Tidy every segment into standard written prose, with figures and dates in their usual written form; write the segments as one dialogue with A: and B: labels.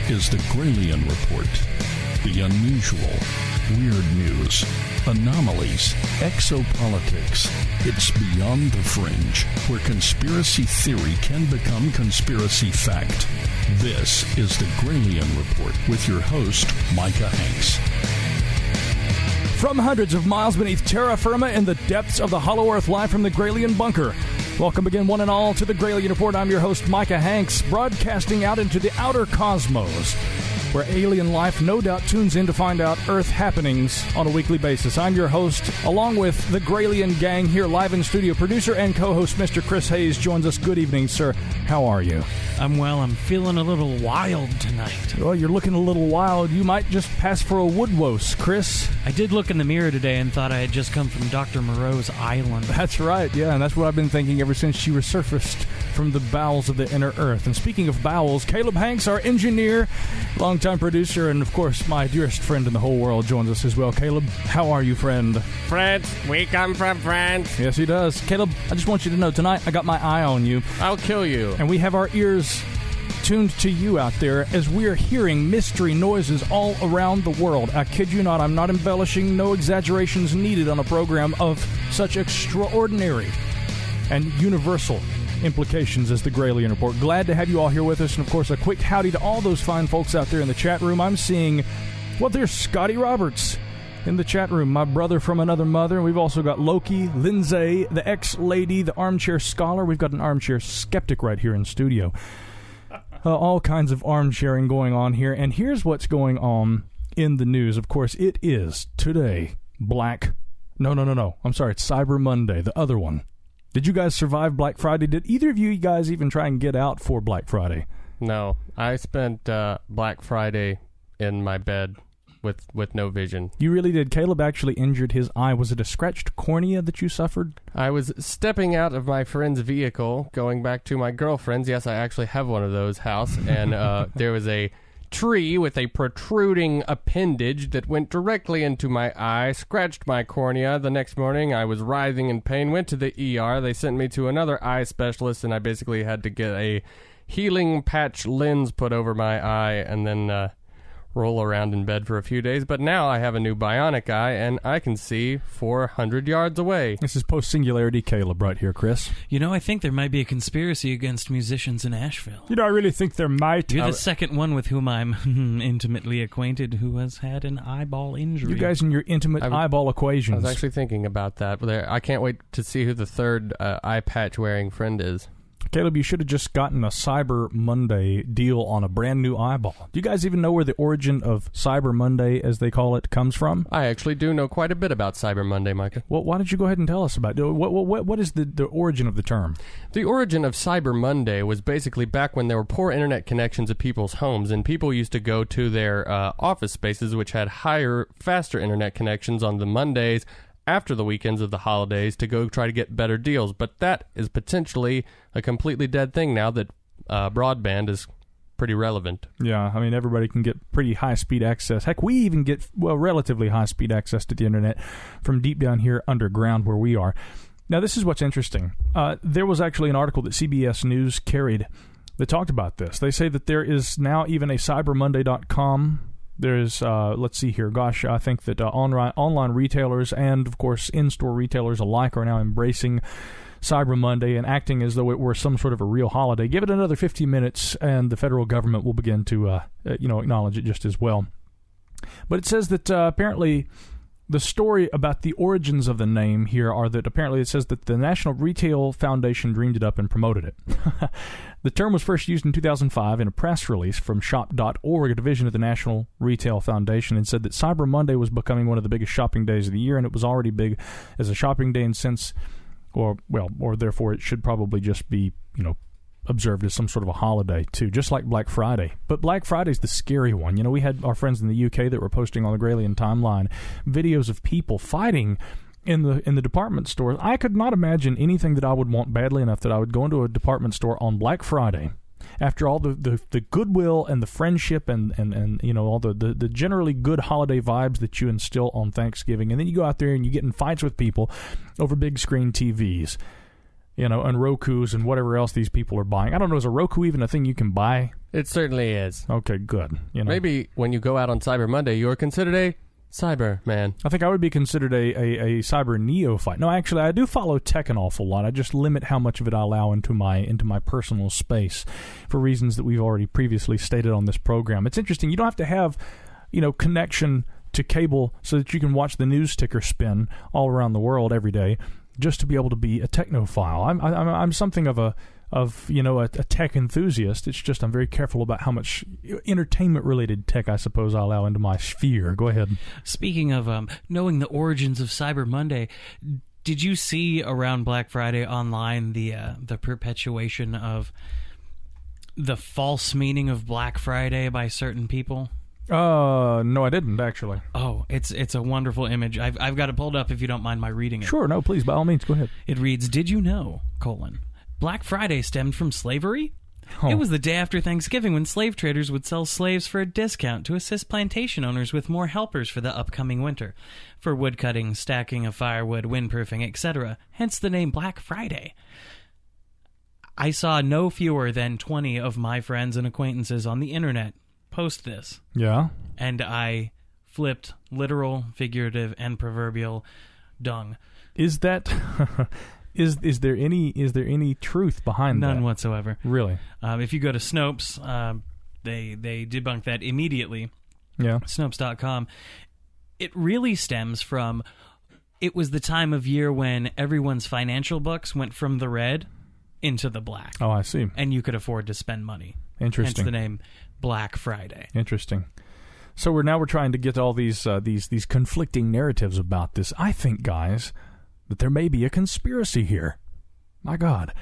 A: is the Gralien Report. The unusual, weird news, anomalies, exopolitics. It's beyond the fringe, where conspiracy theory can become conspiracy fact. This is the Gralien Report with your host, Micah Hanks.
B: From hundreds of miles beneath terra firma in the depths of the hollow earth, live from the Gralien bunker. Welcome again, one and all, to the Gralien Report. I'm your host, Micah Hanks, broadcasting out into the outer cosmos, where alien life no doubt tunes in to find out Earth happenings on a weekly basis. I'm your host, along with the Gralien gang here live in studio. Producer and co-host Mr. Chris Hayes joins us. Good evening, sir. How are you?
C: I'm well. I'm feeling a little wild tonight.
B: Well, you're looking a little wild. You might just pass for a woodwose, Chris.
C: I did look in the mirror today and thought I had just come from Dr. Moreau's island.
B: That's right, yeah, and that's what I've been thinking ever since she resurfaced from the bowels of the inner earth. And speaking of bowels, Caleb Hanks, our engineer, longtime producer, and of course my dearest friend in the whole world, joins us as well. Caleb, how are you, friend?
D: France, we come from France.
B: Yes, he does. Caleb, I just want you to know, tonight I got my eye on you.
D: I'll kill you.
B: And we have our ears tuned to you out there as we're hearing mystery noises all around the world. I kid you not, I'm not embellishing, no exaggerations needed on a program of such extraordinary and universal implications as the Gralien Report. Glad to have you all here with us, and of course a quick howdy to all those fine folks out there in the chat room. I'm seeing, well, there's Scotty Roberts in the chat room, my brother from another mother. We've also got Loki, Lindsay, the ex-lady, the armchair scholar. We've got an armchair skeptic right here in studio. All kinds of arm-sharing going on here, and here's what's going on in the news. Of course, it is today No. I'm sorry, it's Cyber Monday, the other one. Did you guys survive Black Friday? Did either of you guys even try and get out for Black Friday?
D: No, I spent Black Friday in my bed with no vision.
B: You really did. Caleb actually injured his eye. Was it a scratched cornea that you suffered?
D: I was stepping out of my friend's vehicle, going back to my girlfriend's. Yes, I actually have one of those house, and there was a tree with a protruding appendage that went directly into my eye, scratched my cornea. The next morning, I was writhing in pain, went to the ER. They sent me to another eye specialist, and I basically had to get a healing patch lens put over my eye, and then roll around in bed for a few days. But now I have a new bionic eye, and I can see 400 yards away.
B: This is post-singularity Caleb right here, Chris.
C: You know, I think there might be a conspiracy against musicians in Asheville.
B: You know, I really think there might.
C: You're the second one with whom I'm intimately acquainted who has had an eyeball injury.
B: You guys and your intimate eyeball equations.
D: I was actually thinking about that. I can't wait to see who the third eye patch-wearing friend is.
B: Caleb, you should have just gotten a Cyber Monday deal on a brand new eyeball. Do you guys even know where the origin of Cyber Monday, as they call it, comes from?
D: I actually do know quite a bit about Cyber Monday, Micah.
B: Well, why don't you go ahead and tell us about it? What is the origin of the term?
D: The origin of Cyber Monday was basically back when there were poor internet connections at people's homes, and people used to go to their office spaces, which had higher, faster internet connections on the Mondays after the weekends of the holidays to go try to get better deals. But that is potentially a completely dead thing now that broadband is pretty relevant.
B: Yeah, I mean, everybody can get pretty high-speed access. Heck, we even get, relatively high-speed access to the internet from deep down here underground where we are. Now, this is what's interesting. There was actually an article that CBS News carried that talked about this. They say that there is now even a cybermonday.com. There's, let's see here, I think that online retailers and, of course, in-store retailers alike are now embracing Cyber Monday and acting as though it were some sort of a real holiday. Give it another 15 minutes, and the federal government will begin to, acknowledge it just as well. But it says that apparently the story about the origins of the name here are that apparently it says that the National Retail Foundation dreamed it up and promoted it. The term was first used in 2005 in a press release from Shop.org, a division of the National Retail Foundation, and said that Cyber Monday was becoming one of the biggest shopping days of the year, and it was already big as a shopping day, and or therefore it should probably just be, observed as some sort of a holiday too, just like Black Friday. But Black Friday's the scary one. We had our friends in the UK that were posting on the Gralien timeline videos of people fighting in the department stores. I could not imagine anything that I would want badly enough that I would go into a department store on Black Friday after all the goodwill and the friendship and all the generally good holiday vibes that you instill on Thanksgiving, and then you go out there and you get in fights with people over big screen TVs, and Rokus and whatever else these people are buying. I don't know, is a Roku even a thing you can buy
D: It certainly is.
B: Okay, good.
D: Maybe when you go out on Cyber Monday, you're considered a cyber man.
B: I think I would be considered a cyber neophyte. No, actually, I do follow tech an awful lot. I just limit how much of it I allow into my personal space for reasons that we've already previously stated on this program. It's interesting. You don't have to have, connection to cable so that you can watch the news ticker spin all around the world every day just to be able to be a technophile. I'm something of a tech enthusiast. It's just I'm very careful about how much entertainment-related tech I suppose I allow into my sphere. Go ahead.
C: Speaking of knowing the origins of Cyber Monday, did you see around Black Friday online the perpetuation of the false meaning of Black Friday by certain people?
B: No, I didn't, actually.
C: Oh, it's a wonderful image. I've got it pulled up if you don't mind my reading it.
B: Sure, no, please, by all means, go ahead.
C: It reads, "Did you know, Black Friday stemmed from slavery? It was the day after Thanksgiving when slave traders would sell slaves for a discount to assist plantation owners with more helpers for the upcoming winter, for woodcutting, stacking of firewood, windproofing, etc. Hence the name Black Friday." I saw no fewer than 20 of my friends and acquaintances on the internet post this.
B: Yeah.
C: And I flipped literal, figurative, and proverbial dung.
B: Is that is there any truth behind that?
C: None whatsoever.
B: Really?
C: If you go to Snopes, they debunk that immediately.
B: Yeah.
C: Snopes.com. It really stems from, it was the time of year when everyone's financial books went from the red into the black.
B: Oh, I see.
C: And you could afford to spend money.
B: Interesting.
C: Hence the name Black Friday.
B: Interesting. So we're trying to get all these conflicting narratives about this. I think, guys, that there may be a conspiracy here. My God.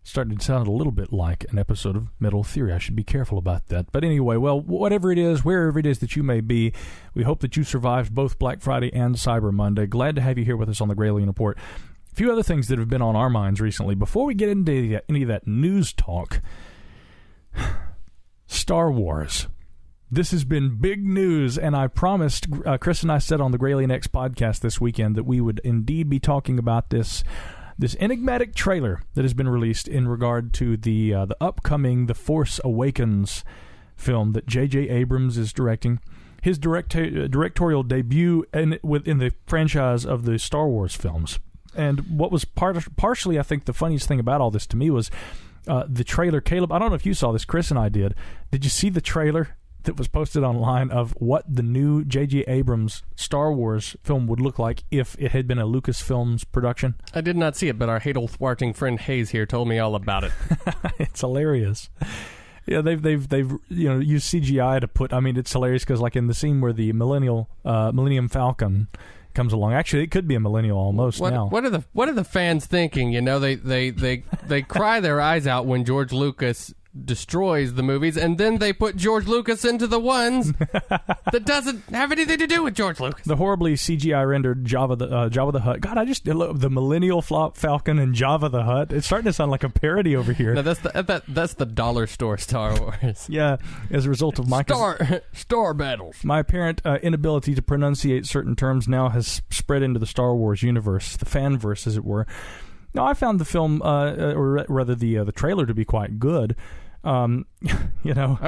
B: It's starting to sound a little bit like an episode of Metal Theory. I should be careful about that. But anyway, well, whatever it is, wherever it is that you may be, we hope that you survived both Black Friday and Cyber Monday. Glad to have you here with us on the Gralien Report. A few other things that have been on our minds recently. Before we get into any of that news talk, Star Wars. This has been big news, and I promised, Chris and I said on the Gralien X podcast this weekend that we would indeed be talking about this enigmatic trailer that has been released in regard to the upcoming The Force Awakens film that J.J. Abrams is directing. His directorial debut within the franchise of the Star Wars films. And what was partially, I think, the funniest thing about all this to me was the trailer. Caleb, I don't know if you saw this. Chris and I did. Did you see the trailer that was posted online of what the new J.J. Abrams Star Wars film would look like if it had been a Lucasfilms production?
D: I did not see it, but our hateful-thwarting friend Hayes here told me all about it.
B: It's hilarious. Yeah, they've used CGI to put. I mean, it's hilarious because like in the scene where the Millennium Falcon comes along. Actually, it could be a millennial almost now.
D: What are the fans thinking? They cry their eyes out when George Lucas destroys the movies, and then they put George Lucas into the ones that doesn't have anything to do with George Lucas.
B: The horribly CGI rendered Jabba the Hutt. God, I just love the Millennial Falcon and Jabba the Hutt. It's starting to sound like a parody over here.
D: No, that's the dollar store Star Wars.
B: Yeah, as a result of Micah's
D: Star battles.
B: My apparent inability to pronunciate certain terms now has spread into the Star Wars universe, the fanverse, as it were. Now, I found the film, or rather the trailer, to be quite good. I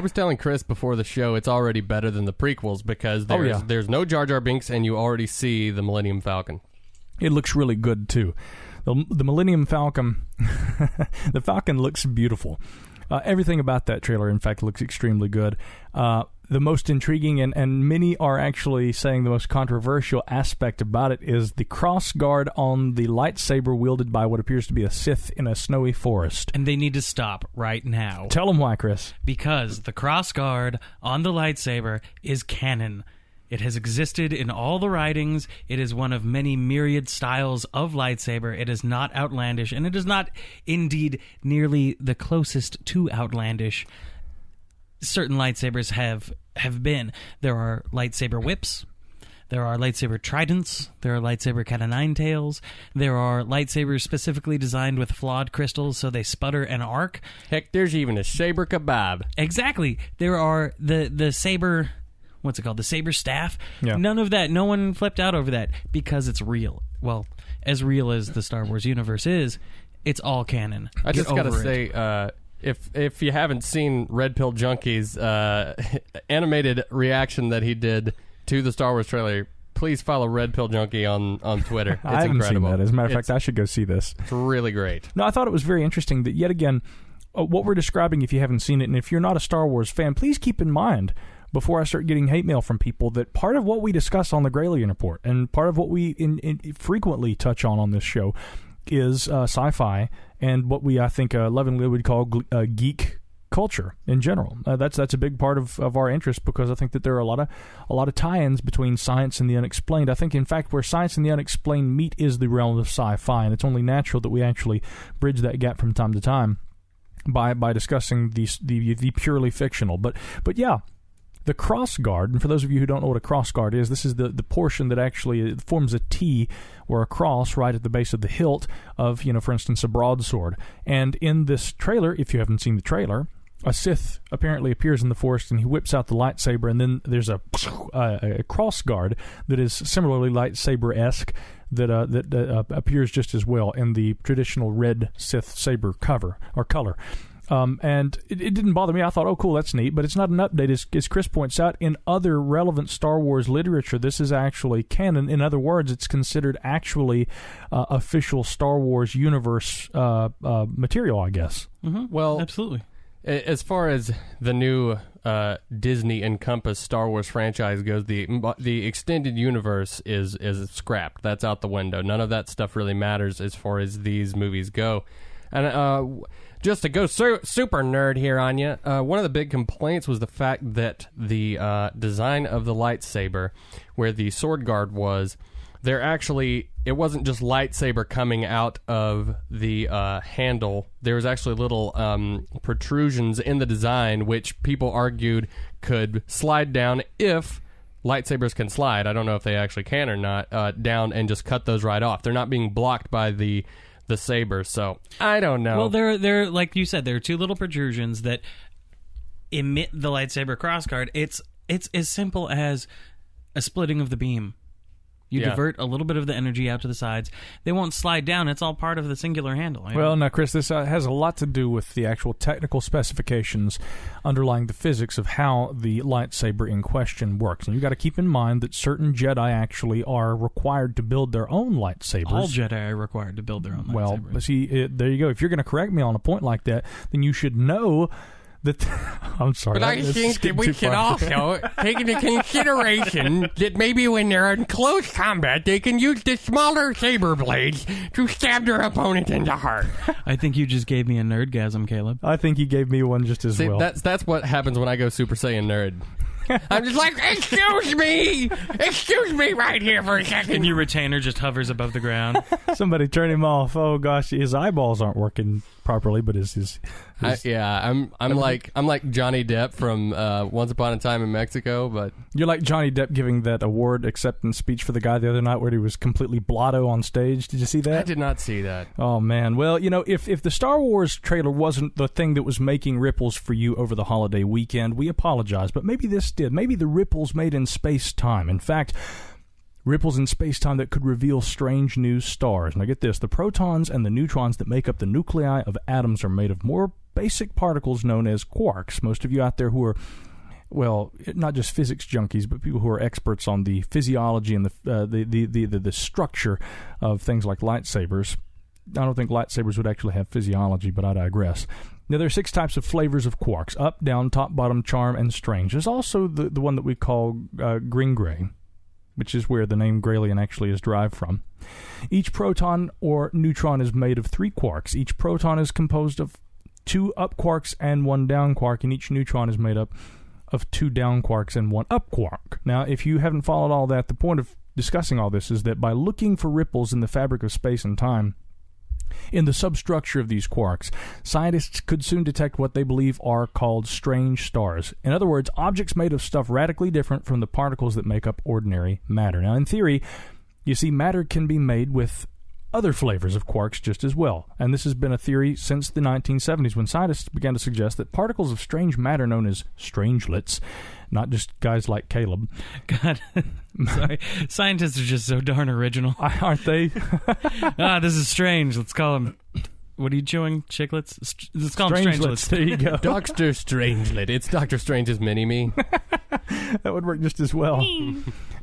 D: was telling Chris before the show it's already better than the prequels because there's no Jar Jar Binks and you already see the Millennium Falcon.
B: It looks really good too. The Millennium Falcon, the Falcon looks beautiful. Everything about that trailer, in fact, looks extremely good. The most intriguing and many are actually saying the most controversial aspect about it is the cross guard on the lightsaber wielded by what appears to be a Sith in a snowy forest.
C: And they need to stop right now.
B: Tell them why, Chris.
C: Because the cross guard on the lightsaber is canon. It has existed in all the writings. It is one of many myriad styles of lightsaber. It is not outlandish, and it is not indeed nearly the closest to outlandish certain lightsabers have been. There are lightsaber whips. There are lightsaber tridents. There are lightsaber cat o' nine tails. There are lightsabers specifically designed with flawed crystals so they sputter and arc.
D: Heck, there's even a saber kebab.
C: Exactly. There are the saber... What's it called? The saber staff?
B: Yeah.
C: None of that. No one flipped out over that because it's real. Well, as real as the Star Wars universe is, it's all canon.
D: I just got to say... if you haven't seen Red Pill Junkie's animated reaction that he did to the Star Wars trailer, please follow Red Pill Junkie on Twitter. It's
B: I haven't
D: incredible.
B: seen that. As a matter of fact, I should go see this.
D: It's really great.
B: No, I thought it was very interesting that, yet again, what we're describing, if you haven't seen it, and if you're not a Star Wars fan, please keep in mind, before I start getting hate mail from people, that part of what we discuss on the Gralien Report, and part of what we frequently touch on this show, is sci-fi and what we, I think, lovingly would call geek culture in general. That's a big part of our interest, because I think that there are a lot of tie-ins between science and the unexplained. I think, in fact, where science and the unexplained meet is the realm of sci-fi, and it's only natural that we actually bridge that gap from time to time by discussing the purely fictional. But yeah, the cross guard, and for those of you who don't know what a cross guard is, this is the portion that actually forms a T or a cross right at the base of the hilt of, for instance, a broadsword. And in this trailer, if you haven't seen the trailer, a Sith apparently appears in the forest, and he whips out the lightsaber, and then there's a cross guard that is similarly lightsaber-esque that appears just as well in the traditional red Sith saber color. And it didn't bother me. I thought, oh, cool, that's neat. But it's not an update. As Chris points out, in other relevant Star Wars literature, this is actually canon. In other words, it's considered actually official Star Wars universe material, I guess.
C: Mm-hmm.
D: Well,
C: absolutely.
D: As far as the new Disney encompassed Star Wars franchise goes, the extended universe is scrapped. That's out the window. None of that stuff really matters as far as these movies go. And just to go super nerd here on you, one of the big complaints was the fact that the design of the lightsaber, where the sword guard was, it wasn't just lightsaber coming out of the handle. There was actually little protrusions in the design, which people argued could slide down if lightsabers can slide. I don't know if they actually can or not, down and just cut those right off. They're not being blocked by the saber, so I don't know.
C: Well, they're like you said, there are two little protrusions that emit the lightsaber crossguard. It's as simple as a splitting of the beam. You divert a little bit of the energy out to the sides. They won't slide down. It's all part of the singular handle.
B: Well, now, Chris, this has a lot to do with the actual technical specifications underlying the physics of how the lightsaber in question works. And you've got to keep in mind that certain Jedi actually are required to build their own lightsabers.
C: All Jedi are required to build their own lightsabers.
B: Well, see, there you go. If you're going to correct me on a point like that, then you should know that... I'm sorry.
D: But I think that we can also take into consideration that maybe when they're in close combat, they can use the smaller saber blades to stab their opponent in the heart.
C: I think you just gave me a nerdgasm, Caleb.
B: I think you gave me one just as well.
D: That's what happens when I go Super Saiyan nerd. I'm just like, excuse me right here for a second.
C: And your retainer just hovers above the ground.
B: Somebody turn him off. Oh gosh, his eyeballs aren't working properly, but
D: I'm like Johnny Depp from Once Upon a Time in Mexico, but
B: you're like Johnny Depp giving that award acceptance speech for the guy the other night where he was completely blotto on stage. Did you see that?
D: I did not see that.
B: Oh man. Well, if the Star Wars trailer wasn't the thing that was making ripples for you over the holiday weekend, we apologize, but maybe this did. Maybe the ripples made in space-time. In fact, ripples in space-time that could reveal strange new stars. Now get this, the protons and the neutrons that make up the nuclei of atoms are made of more basic particles known as quarks. Most of you out there who are, well, not just physics junkies, but people who are experts on the physiology and the structure of things like lightsabers. I don't think lightsabers would actually have physiology, but I digress. Now, there are 6 types of flavors of quarks: up, down, top, bottom, charm, and strange. There's also the one that we call green-gray, which is where the name Gralien actually is derived from. Each proton or neutron is made of 3 quarks. Each proton is composed of 2 up quarks and 1 down quark, and each neutron is made up of 2 down quarks and 1 up quark. Now, if you haven't followed all that, the point of discussing all this is that by looking for ripples in the fabric of space and time, in the substructure of these quarks, scientists could soon detect what they believe are called strange stars. In other words, objects made of stuff radically different from the particles that make up ordinary matter. Now, in theory, you see, matter can be made with other flavors of quarks just as well. And this has been a theory since the 1970s, when scientists began to suggest that particles of strange matter known as strangelets, not just guys like Caleb.
C: God, sorry. Scientists are just so darn original.
B: Aren't they?
C: This is strange. Let's call them What are you chewing? Chiclets? Let's call them strangelets.
B: There you go.
D: Dr. Strangelet. It's Dr. Strange's mini-me.
B: That would work just as well.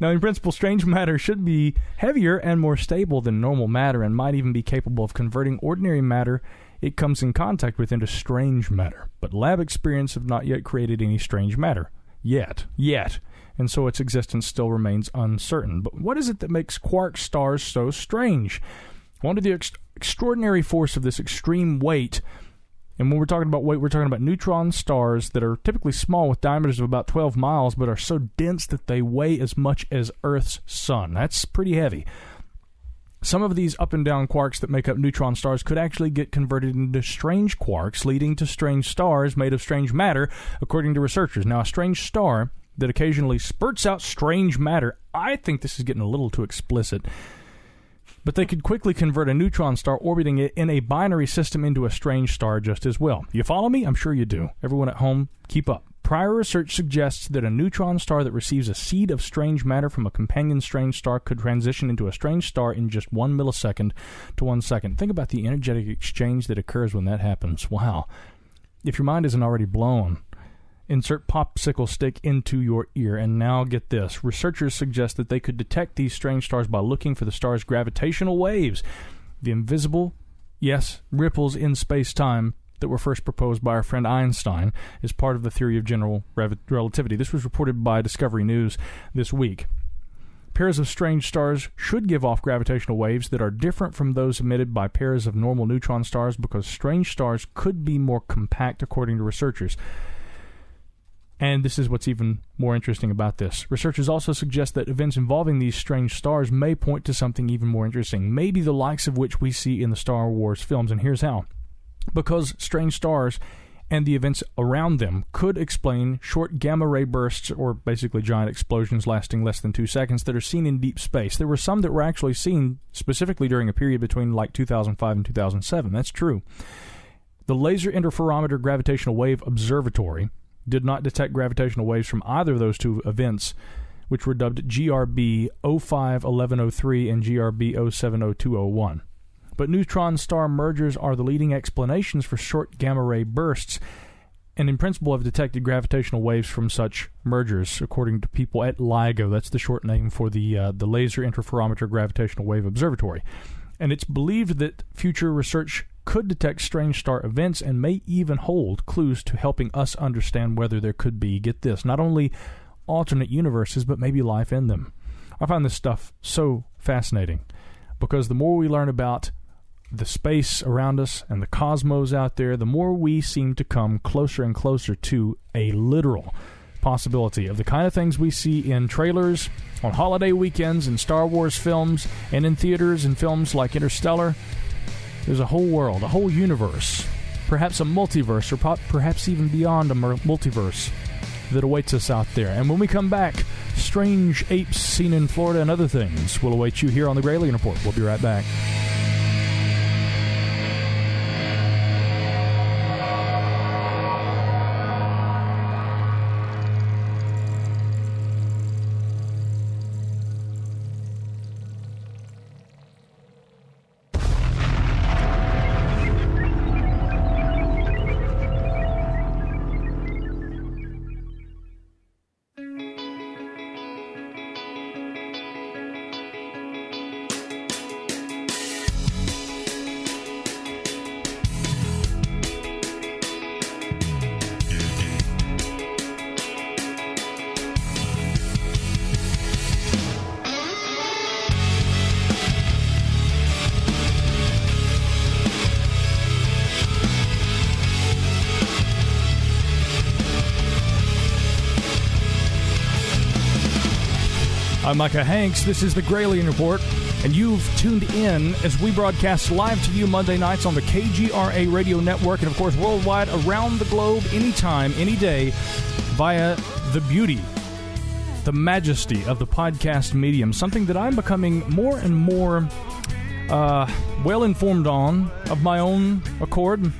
B: Now, in principle, strange matter should be heavier and more stable than normal matter and might even be capable of converting ordinary matter it comes in contact with into strange matter. But lab experience have not yet created any strange matter. Yet. And so its existence still remains uncertain. But what is it that makes quark stars so strange? Under the extraordinary force of this extreme weight, and when we're talking about weight, we're talking about neutron stars that are typically small with diameters of about 12 miles, but are so dense that they weigh as much as Earth's sun. That's pretty heavy. Some of these up and down quarks that make up neutron stars could actually get converted into strange quarks, leading to strange stars made of strange matter, according to researchers. Now, a strange star that occasionally spurts out strange matter, I think this is getting a little too explicit, but they could quickly convert a neutron star orbiting it in a binary system into a strange star just as well. You follow me? I'm sure you do. Everyone at home, keep up. Prior research suggests that a neutron star that receives a seed of strange matter from a companion strange star could transition into a strange star in just 1 millisecond to 1 second. Think about the energetic exchange that occurs when that happens. Wow. If your mind isn't already blown, insert popsicle stick into your ear, and now get this. Researchers suggest that they could detect these strange stars by looking for the star's gravitational waves, the invisible, yes, ripples in space-time that were first proposed by our friend Einstein as part of the theory of general relativity. This was reported by Discovery News this week. Pairs of strange stars should give off gravitational waves that are different from those emitted by pairs of normal neutron stars because strange stars could be more compact, according to researchers. And this is what's even more interesting about this. Researchers also suggest that events involving these strange stars may point to something even more interesting, maybe the likes of which we see in the Star Wars films, and here's how. Because strange stars and the events around them could explain short gamma-ray bursts, or basically giant explosions lasting less than 2 seconds, that are seen in deep space. There were some that were actually seen specifically during a period between like 2005 and 2007. That's true. The Laser Interferometer Gravitational Wave Observatory did not detect gravitational waves from either of those two events, which were dubbed GRB 051103 and GRB 070201. But neutron star mergers are the leading explanations for short gamma-ray bursts, and in principle have detected gravitational waves from such mergers, according to people at LIGO. That's the short name for the Laser Interferometer Gravitational Wave Observatory. And it's believed that future research could detect strange star events and may even hold clues to helping us understand whether there could be, get this, not only alternate universes, but maybe life in them. I find this stuff so fascinating, because the more we learn about the space around us and the cosmos out there, the more we seem to come closer and closer to a literal possibility of the kind of things we see in trailers, on holiday weekends, in Star Wars films, and in theaters and films like Interstellar. There's a whole world, a whole universe, perhaps a multiverse, or perhaps even beyond a multiverse that awaits us out there. And when we come back, strange apes seen in Florida and other things will await you here on the Gralien Report. We'll be right back. I'm Micah Hanks. This is the Gralien Report, and you've tuned in as we broadcast live to you Monday nights on the KGRA Radio Network, and of course worldwide, around the globe, anytime, any day, via the beauty, the majesty of the podcast medium, something that I'm becoming more and more well-informed on of my own accord,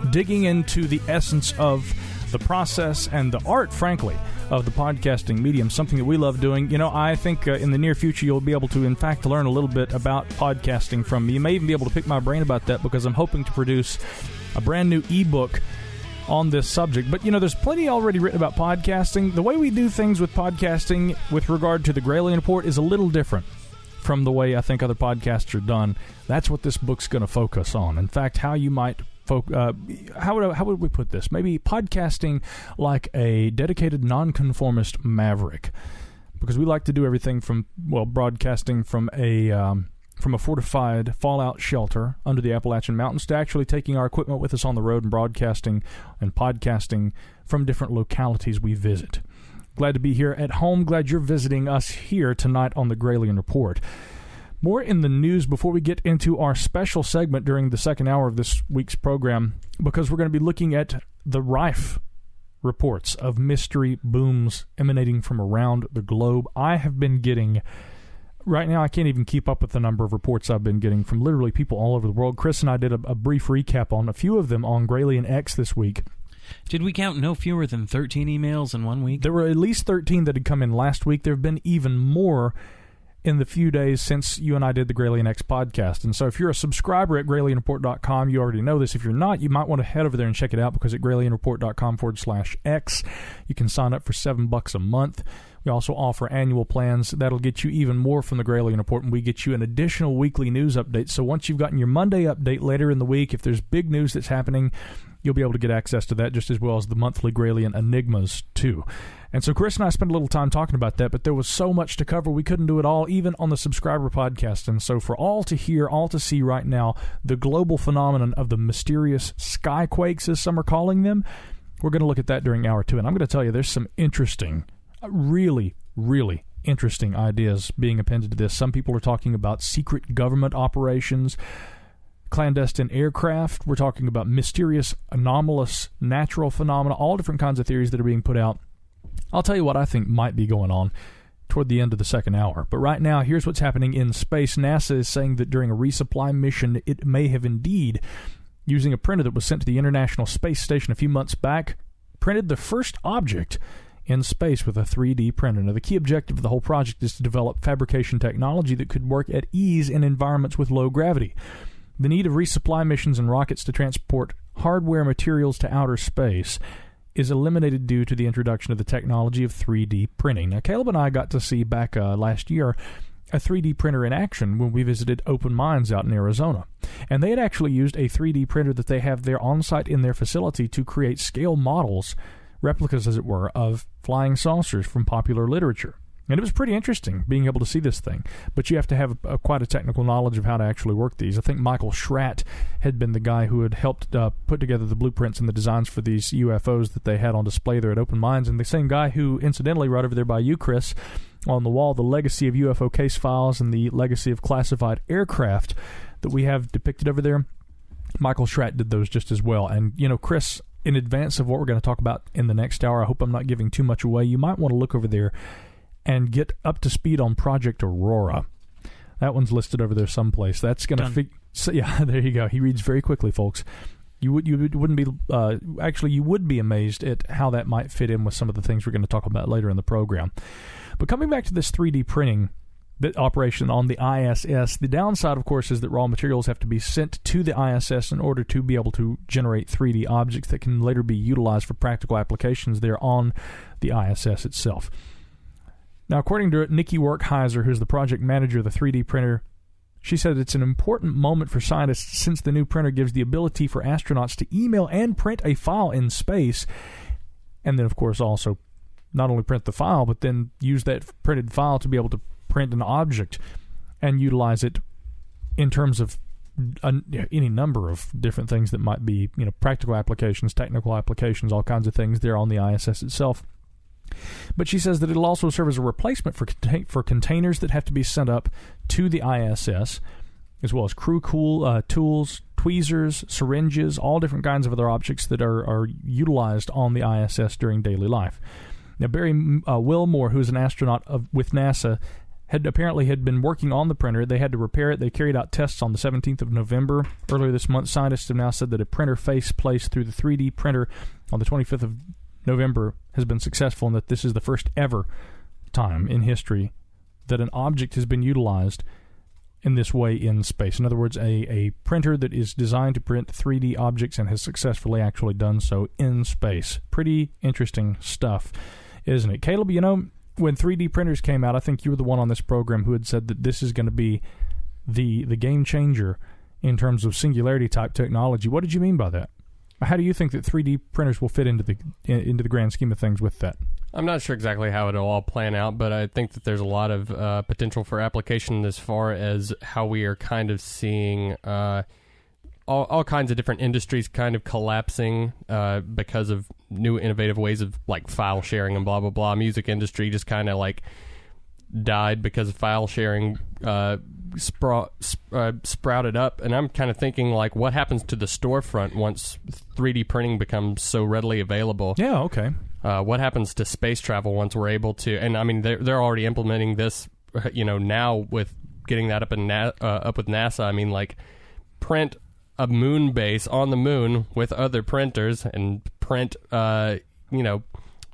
B: digging into the essence of the process and the art, frankly, of the podcasting medium, something that we love doing. You know, I think in the near future you'll be able to, in fact, learn a little bit about podcasting from me. You may even be able to pick my brain about that because I'm hoping to produce a brand new ebook on this subject. But, you know, there's plenty already written about podcasting. The way we do things with podcasting with regard to the Gralien Report is a little different from the way I think other podcasts are done. That's what this book's going to focus on. In fact, how you might how would we put this? Maybe podcasting like a dedicated nonconformist maverick, because we like to do everything from, well, broadcasting from a fortified fallout shelter under the Appalachian Mountains to actually taking our equipment with us on the road and broadcasting and podcasting from different localities we visit. Glad to be here at home. Glad you're visiting us here tonight on the Gralien Report. More in the news before we get into our special segment during the second hour of this week's program, because we're going to be looking at the rife reports of mystery booms emanating from around the globe. I have been getting... Right now, I can't even keep up with the number of reports I've been getting from literally people all over the world. Chris and I did a brief recap on a few of them on Gralien X this week.
C: Did we count no fewer than 13 emails in 1 week?
B: There were at least 13 that had come in last week. There have been even more in the few days since you and I did the Gralien X podcast. And so if you're a subscriber at gralienreport.com, you already know this. If you're not, you might want to head over there and check it out, because at gralienreport.com/X, you can sign up for $7 a month. We also offer annual plans. That'll get you even more from the Gralien Report, and we get you an additional weekly news update. So once you've gotten your Monday update later in the week, if there's big news that's happening, you'll be able to get access to that just as well as the monthly Gralien Enigmas, too. And so Chris and I spent a little time talking about that, but there was so much to cover, we couldn't do it all, even on the subscriber podcast. And so for all to hear, all to see right now, the global phenomenon of the mysterious sky quakes, as some are calling them, we're going to look at that during Hour 2. And I'm going to tell you, there's some interesting, really, really interesting ideas being appended to this. Some people are talking about secret government operations, clandestine aircraft. We're talking about mysterious, anomalous natural phenomena, all different kinds of theories that are being put out. I'll tell you what I think might be going on toward the end of the second hour. But right now, here's what's happening in space. NASA is saying that during a resupply mission, it may have indeed, using a printer that was sent to the International Space Station a few months back, printed the first object in space with a 3D printer. Now, the key objective of the whole project is to develop fabrication technology that could work at ease in environments with low gravity. The need of resupply missions and rockets to transport hardware materials to outer space is eliminated due to the introduction of the technology of 3D printing. Now, Caleb and I got to see back last year a 3D printer in action when we visited Open Mines out in Arizona. And they had actually used a 3D printer that they have there on site in their facility to create scale models, replicas as it were, of flying saucers from popular literature. And it was pretty interesting being able to see this thing. But you have to have quite a technical knowledge of how to actually work these. I think Michael Schratt had been the guy who had helped put together the blueprints and the designs for these UFOs that they had on display there at Open Mines. And the same guy who, incidentally, right over there by you, Chris, on the wall, the legacy of UFO case files and the legacy of classified aircraft that we have depicted over there, Michael Schratt did those just as well. And, you know, Chris, in advance of what we're going to talk about in the next hour, I hope I'm not giving too much away, you might want to look over there and get up to speed on Project Aurora. That one's listed over there someplace. That's going to yeah, there you go. He reads very quickly, folks. You wouldn't be actually you would be amazed at how that might fit in with some of the things we're going to talk about later in the program. But coming back to this 3D printing operation on the ISS, the downside, of course, is that raw materials have to be sent to the ISS in order to be able to generate 3D objects that can later be utilized for practical applications there on the ISS itself. Now, according to Nikki Werkheiser, who's the project manager of the 3D printer, she said it's an important moment for scientists since the new printer gives the ability for astronauts to email and print a file in space, and then, of course, also not only print the file, but then use that printed file to be able to print an object and utilize it in terms of any number of different things that might be, you know, practical applications, technical applications, all kinds of things there on the ISS itself. But she says that it'll also serve as a replacement for containers that have to be sent up to the ISS, as well as crew tools, tweezers, syringes, all different kinds of other objects that are utilized on the ISS during daily life. Now, Barry Wilmore, who's an astronaut with NASA, had been working on the printer. They had to repair it. They carried out tests on the 17th of November. Earlier this month, scientists have now said that a printer face placed through the 3D printer on the 25th of November has been successful and that this is the first ever time in history that an object has been utilized in this way in space. In other words, a printer that is designed to print 3D objects and has successfully actually done so in space. Pretty interesting stuff, isn't it? Caleb, you know, when 3D printers came out, I think you were the one on this program who had said that this is going to be the game changer in terms of singularity type technology. What did you mean by that? How do you think that 3D printers will fit into the grand scheme of things with that?
D: I'm not sure exactly how it'll all plan out, but I think that there's a lot of potential for application as far as how we are kind of seeing all kinds of different industries kind of collapsing because of new innovative ways of like file sharing and blah, blah, blah. Music industry just kind of like died because of file sharing sprouted up, and I'm kind of thinking like what happens to the storefront once 3D printing becomes so readily available.
B: Yeah, okay.
D: What happens to space travel once we're able to, and I mean they're already implementing this, you know, now with getting that up with NASA. I mean, like, print a moon base on the moon with other printers and print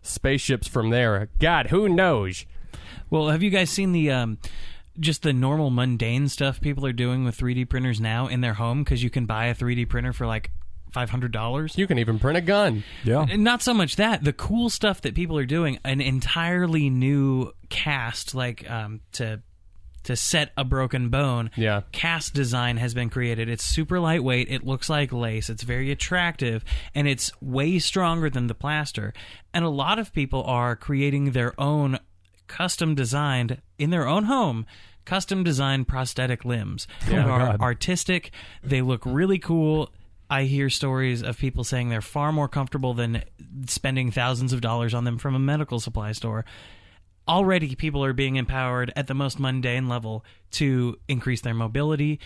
D: spaceships from there. God, who knows?
C: Well, have you guys seen the just the normal mundane stuff people are doing with 3D printers now in their home? Because you can buy a 3D printer for like $500.
D: You can even print a gun.
B: Yeah.
C: Not so much that. The cool stuff that people are doing, an entirely new cast, like to set a broken bone.
D: Yeah.
C: Cast design has been created. It's super lightweight. It looks like lace. It's very attractive, and it's way stronger than the plaster. And a lot of people are creating their own custom designed, in their own home, custom designed prosthetic limbs. They are artistic. They look really cool. I hear stories of people saying they're far more comfortable than spending thousands of dollars on them from a medical supply store. Already people are being empowered at the most mundane level to increase their mobility,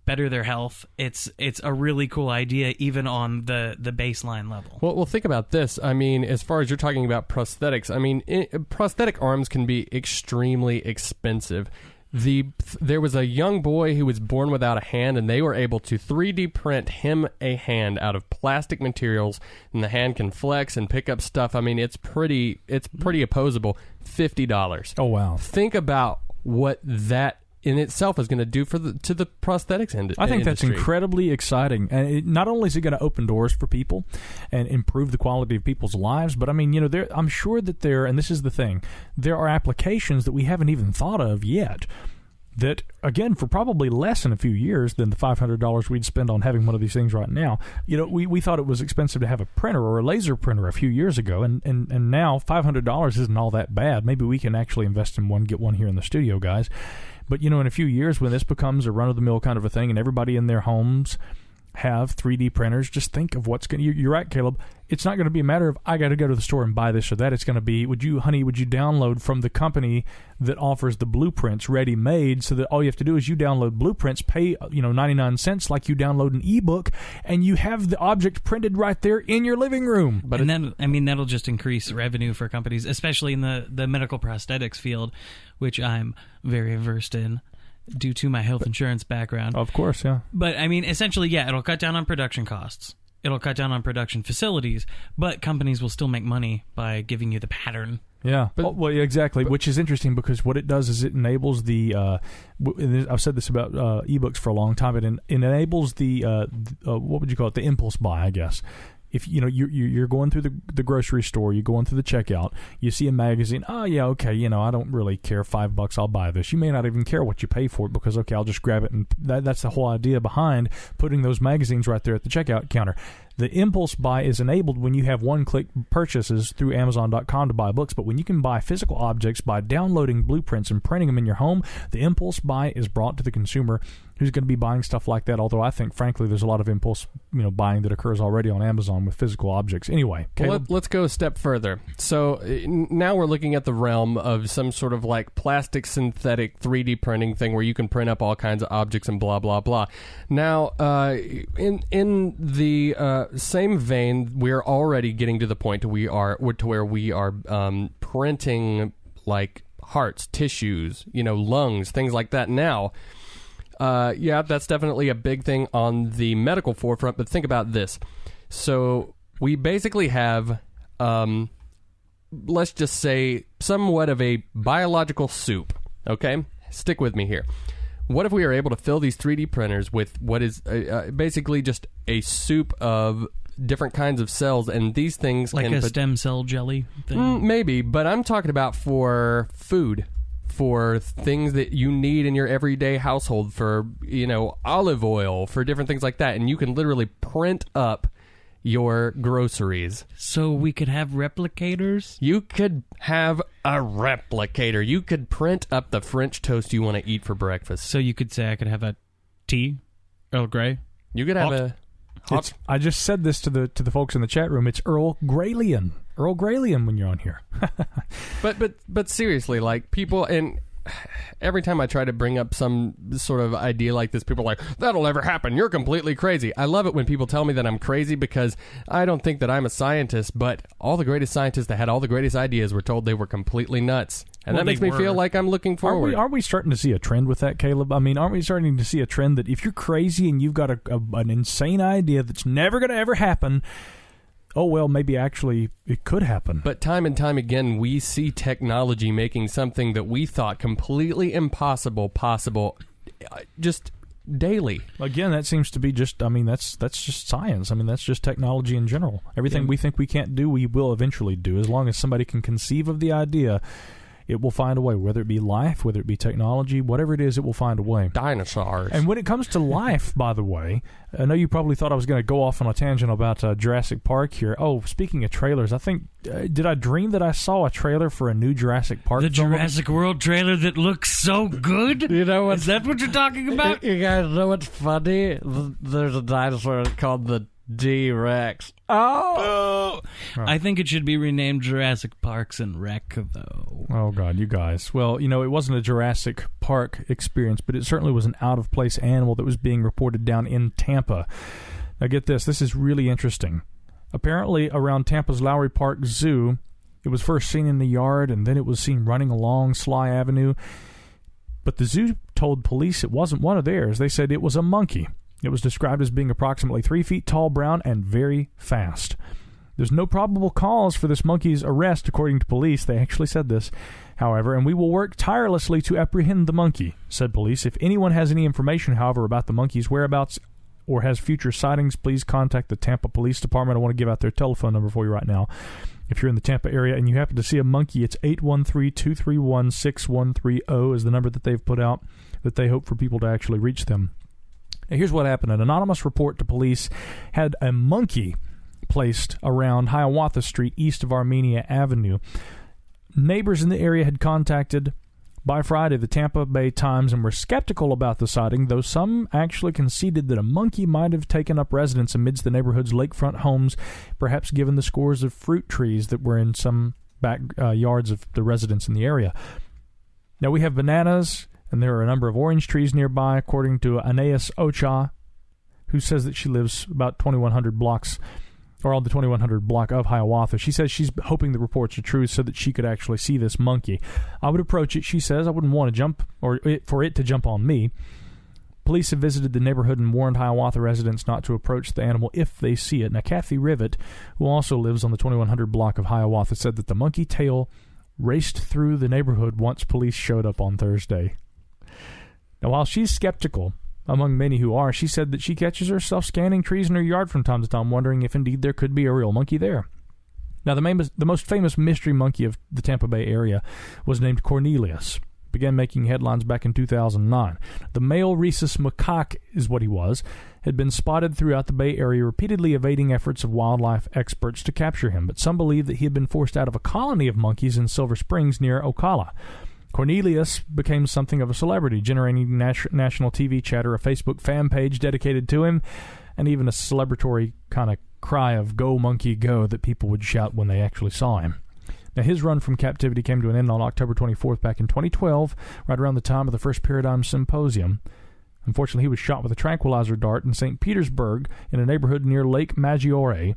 C: better their health. It's a really cool idea, even on the baseline level.
D: Well, think about this. I mean, as far as you're talking about prosthetics, I mean, prosthetic arms can be extremely expensive. There was a young boy who was born without a hand, and they were able to 3D print him a hand out of plastic materials, and the hand can flex and pick up stuff. I mean, it's pretty opposable. $50.
B: Oh, wow.
D: Think about what that in itself is going to do to the prosthetics industry.
B: I think that's incredibly exciting, and not only is it going to open doors for people and improve the quality of people's lives, but I mean, you know, I'm sure that and this is the thing, there are applications that we haven't even thought of yet that, again, for probably less than a few years than the $500 we'd spend on having one of these things right now. You know, we thought it was expensive to have a printer or a laser printer a few years ago, and now $500 isn't all that bad. Maybe we can actually invest in one, get one here in the studio, guys. But, you know, in a few years, when this becomes a run-of-the-mill kind of a thing and everybody in their homes have 3D printers, just think of what's going to... You're right, Caleb. It's not going to be a matter of, I got to go to the store and buy this or that. It's going to be, would you download from the company that offers the blueprints ready-made, so that all you have to do is you download blueprints, pay 99 cents like you download an ebook, and you have the object printed right there in your living room.
C: But that'll just increase revenue for companies, especially in the medical prosthetics field, which I'm very versed in due to my health insurance background.
B: Of course, yeah.
C: But, I mean, essentially, yeah, it'll cut down on production costs. It'll cut down on production facilities, but companies will still make money by giving you the pattern.
B: Yeah, exactly, which is interesting because what it does is it enables the... I've said this about ebooks for a long time. It enables the what would you call it? The impulse buy, I guess. If you're going through the grocery store, you're going through the checkout, you see a magazine. Oh yeah, okay. I don't really care. $5, I'll buy this. You may not even care what you pay for it because okay, I'll just grab it. And that's the whole idea behind putting those magazines right there at the checkout counter. The impulse buy is enabled when you have one-click purchases through Amazon.com to buy books, but when you can buy physical objects by downloading blueprints and printing them in your home, the impulse buy is brought to the consumer who's going to be buying stuff like that, although I think, frankly, there's a lot of impulse buying that occurs already on Amazon with physical objects. Anyway,
D: let's go a step further. So now we're looking at the realm of some sort of like plastic synthetic 3D printing thing where you can print up all kinds of objects and blah, blah, blah. Now, in the same vein, we're already getting to the point where we are printing like hearts, tissues, lungs, things like that now. Yeah, that's definitely a big thing on the medical forefront, but think about this. So we basically have let's just say, somewhat of a biological soup, okay? Stick with me here. What if we are able to fill these 3D printers with what is basically just a soup of different kinds of cells, and these things
C: like a stem cell jelly thing?
D: Maybe, but I'm talking about for food, for things that you need in your everyday household, for, olive oil, for different things like that, and you can literally print up your groceries.
C: So we could have replicators?
D: You could have a replicator. You could print up the French toast you want to eat for breakfast.
C: So you could say I could have a tea, Earl Grey.
D: You could have a hot.
B: I just said this to the folks in the chat room. It's Earl Gralien. Earl Gralien when you're on here.
D: but seriously, like, people, and every time I try to bring up some sort of idea like this, people are like, that'll never happen. You're completely crazy. I love it when people tell me that I'm crazy, because I don't think that I'm a scientist, but all the greatest scientists that had all the greatest ideas were told they were completely nuts. And that makes me feel like I'm looking forward.
B: Aren't we starting to see a trend with that, Caleb? I mean, aren't we starting to see a trend that if you're crazy and you've got an insane idea that's never going to ever happen, oh, well, maybe actually it could happen.
D: But time and time again, we see technology making something that we thought completely impossible possible, just daily.
B: Again, that seems to be just, that's just science. That's just technology in general. Everything we think we can't do, we will eventually do. As long as somebody can conceive of the idea, it will find a way, whether it be life, whether it be technology, whatever it is, it will find a way.
D: Dinosaurs.
B: And when it comes to life, by the way, I know you probably thought I was going to go off on a tangent about Jurassic Park here. Oh, speaking of trailers, I think, did I dream that I saw a trailer for a new Jurassic Park
C: film?
B: The
C: Jurassic World trailer that looks so good?
D: You know what?
C: Is that what you're talking about?
D: You guys know what's funny? There's a dinosaur called the D-Rex.
C: Oh! I think it should be renamed Jurassic Parks and Rec, though.
B: Oh, God, you guys. Well, it wasn't a Jurassic Park experience, but it certainly was an out-of-place animal that was being reported down in Tampa. Now, get this. This is really interesting. Apparently, around Tampa's Lowry Park Zoo, it was first seen in the yard, and then it was seen running along Sly Avenue. But the zoo told police it wasn't one of theirs. They said it was a monkey. It was described as being approximately 3 feet tall, brown, and very fast. There's no probable cause for this monkey's arrest, according to police. They actually said this, however, and we will work tirelessly to apprehend the monkey, said police. If anyone has any information, however, about the monkey's whereabouts or has future sightings, please contact the Tampa Police Department. I want to give out their telephone number for you right now. If you're in the Tampa area and you happen to see a monkey, it's 813-231-6130 is the number that they've put out, that they hope for people to actually reach them. Now, here's what happened. An anonymous report to police had a monkey placed around Hiawatha Street east of Armenia Avenue. Neighbors in the area had contacted by Friday the Tampa Bay Times and were skeptical about the sighting, though some actually conceded that a monkey might have taken up residence amidst the neighborhood's lakefront homes, perhaps given the scores of fruit trees that were in some back yards of the residents in the area. Now, we have bananas, and there are a number of orange trees nearby, according to Anais Ocha, who says that she lives about 2,100 blocks, or on the 2,100 block of Hiawatha. She says she's hoping the reports are true so that she could actually see this monkey. I would approach it, she says. I wouldn't want to jump, or for it to jump on me. Police have visited the neighborhood and warned Hiawatha residents not to approach the animal if they see it. Now, Kathy Rivet, who also lives on the 2,100 block of Hiawatha, said that the monkey tail raced through the neighborhood once police showed up on Thursday. Now, while she's skeptical, among many who are, she said that she catches herself scanning trees in her yard from time to time, wondering if indeed there could be a real monkey there. Now, the most famous mystery monkey of the Tampa Bay area was named Cornelius. Began making headlines back in 2009. The male rhesus macaque is what he was, had been spotted throughout the Bay Area, repeatedly evading efforts of wildlife experts to capture him, but some believe that he had been forced out of a colony of monkeys in Silver Springs near Ocala. Cornelius became something of a celebrity, generating national TV chatter, a Facebook fan page dedicated to him, and even a celebratory kind of cry of "Go, monkey, go" that people would shout when they actually saw him. Now, his run from captivity came to an end on October 24th back in 2012, right around the time of the first Paradigm Symposium. Unfortunately, he was shot with a tranquilizer dart in St. Petersburg in a neighborhood near Lake Maggiore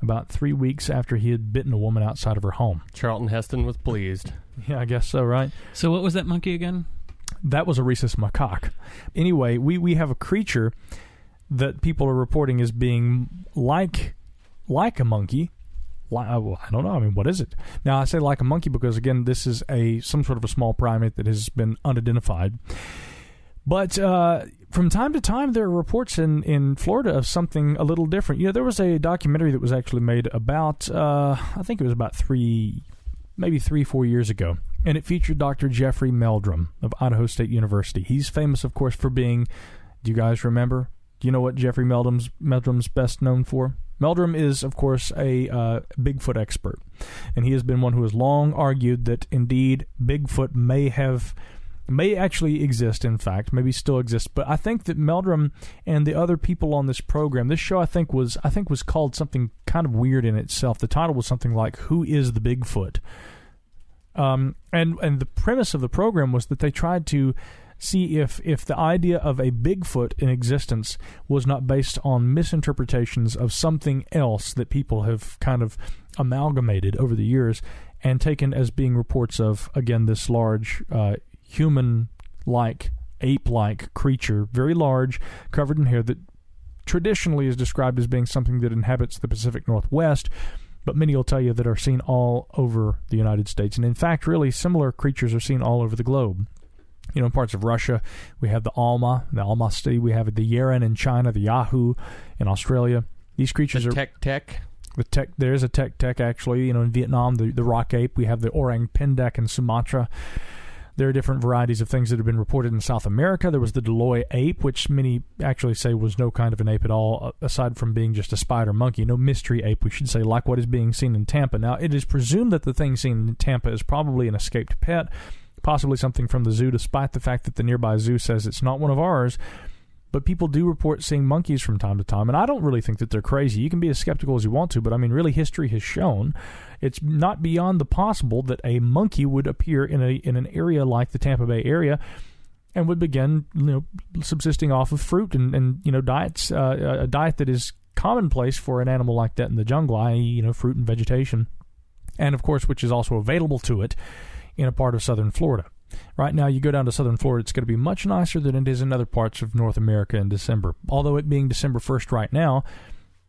B: about 3 weeks after he had bitten a woman outside of her home.
D: Charlton Heston was pleased.
B: Yeah, I guess so, right?
C: So what was that monkey again?
B: That was a rhesus macaque. Anyway, we have a creature that people are reporting as being like a monkey, Well, I don't know. I mean, what is it? Now, I say like a monkey because, again, this is some sort of a small primate that has been unidentified. But from time to time, there are reports in Florida of something a little different. There was a documentary that was actually made about, I think it was about 3, 4 years ago. And it featured Dr. Jeffrey Meldrum of Idaho State University. He's famous, of course, for being, do you guys remember? Do you know what Jeffrey Meldrum's best known for? Meldrum is, of course, a Bigfoot expert, and he has been one who has long argued that indeed Bigfoot may actually exist, in fact, maybe still exist. But I think that Meldrum and the other people on this program, this show I think was called something kind of weird in itself. The title was something like "Who is the Bigfoot?" And the premise of the program was that they tried to see if the idea of a Bigfoot in existence was not based on misinterpretations of something else that people have kind of amalgamated over the years and taken as being reports of, again, this large human-like, ape-like creature, very large, covered in hair, that traditionally is described as being something that inhabits the Pacific Northwest, but many will tell you that are seen all over the United States. And in fact, really similar creatures are seen all over the globe. In parts of Russia, we have the Almasty, we have the Yeren in China, the Yahoo in Australia. These creatures are...
D: Tek.
B: There is a tek actually. In Vietnam, the rock ape. We have the orang pendek in Sumatra. There are different varieties of things that have been reported in South America. There was the Deloy ape, which many actually say was no kind of an ape at all, aside from being just a spider monkey. No mystery ape, we should say, like what is being seen in Tampa. Now, it is presumed that the thing seen in Tampa is probably an escaped pet, possibly something from the zoo, despite the fact that the nearby zoo says it's not one of ours. But people do report seeing monkeys from time to time, and I don't really think that they're crazy. You can be as skeptical as you want to, but I mean, really, history has shown it's not beyond the possible that a monkey would appear in an area like the Tampa Bay area and would begin, subsisting off of fruit and diets, a diet that is commonplace for an animal like that in the jungle, i.e., fruit and vegetation, and of course, which is also available to it in a part of southern Florida. Right now, you go down to southern Florida, it's going to be much nicer than it is in other parts of North America in December. Although it being December 1st right now,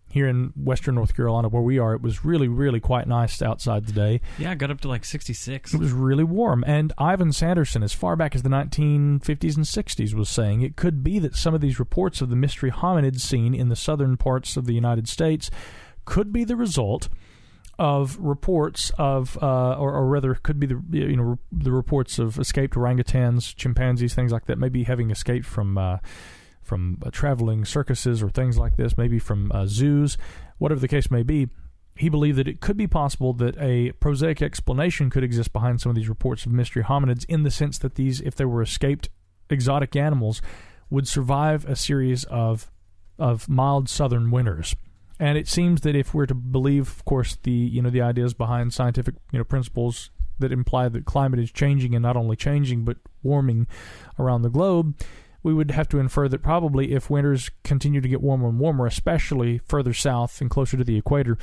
B: here in western North Carolina where we are, it was really, really quite nice outside today.
C: Yeah, it got up to like 66.
B: It was really warm. And Ivan Sanderson, as far back as the 1950s and 60s, was saying it could be that some of these reports of the mystery hominids seen in the southern parts of the United States could be the result of reports of, or rather, could be the reports of escaped orangutans, chimpanzees, things like that, maybe having escaped from traveling circuses or things like this, maybe from zoos, whatever the case may be. He believed that it could be possible that a prosaic explanation could exist behind some of these reports of mystery hominids, in the sense that these, if they were escaped exotic animals, would survive a series of mild southern winters. And it seems that if we're to believe, of course, the ideas behind scientific principles that imply that climate is changing, and not only changing but warming around the globe, we would have to infer that probably if winters continue to get warmer and warmer, especially further south and closer to the equator,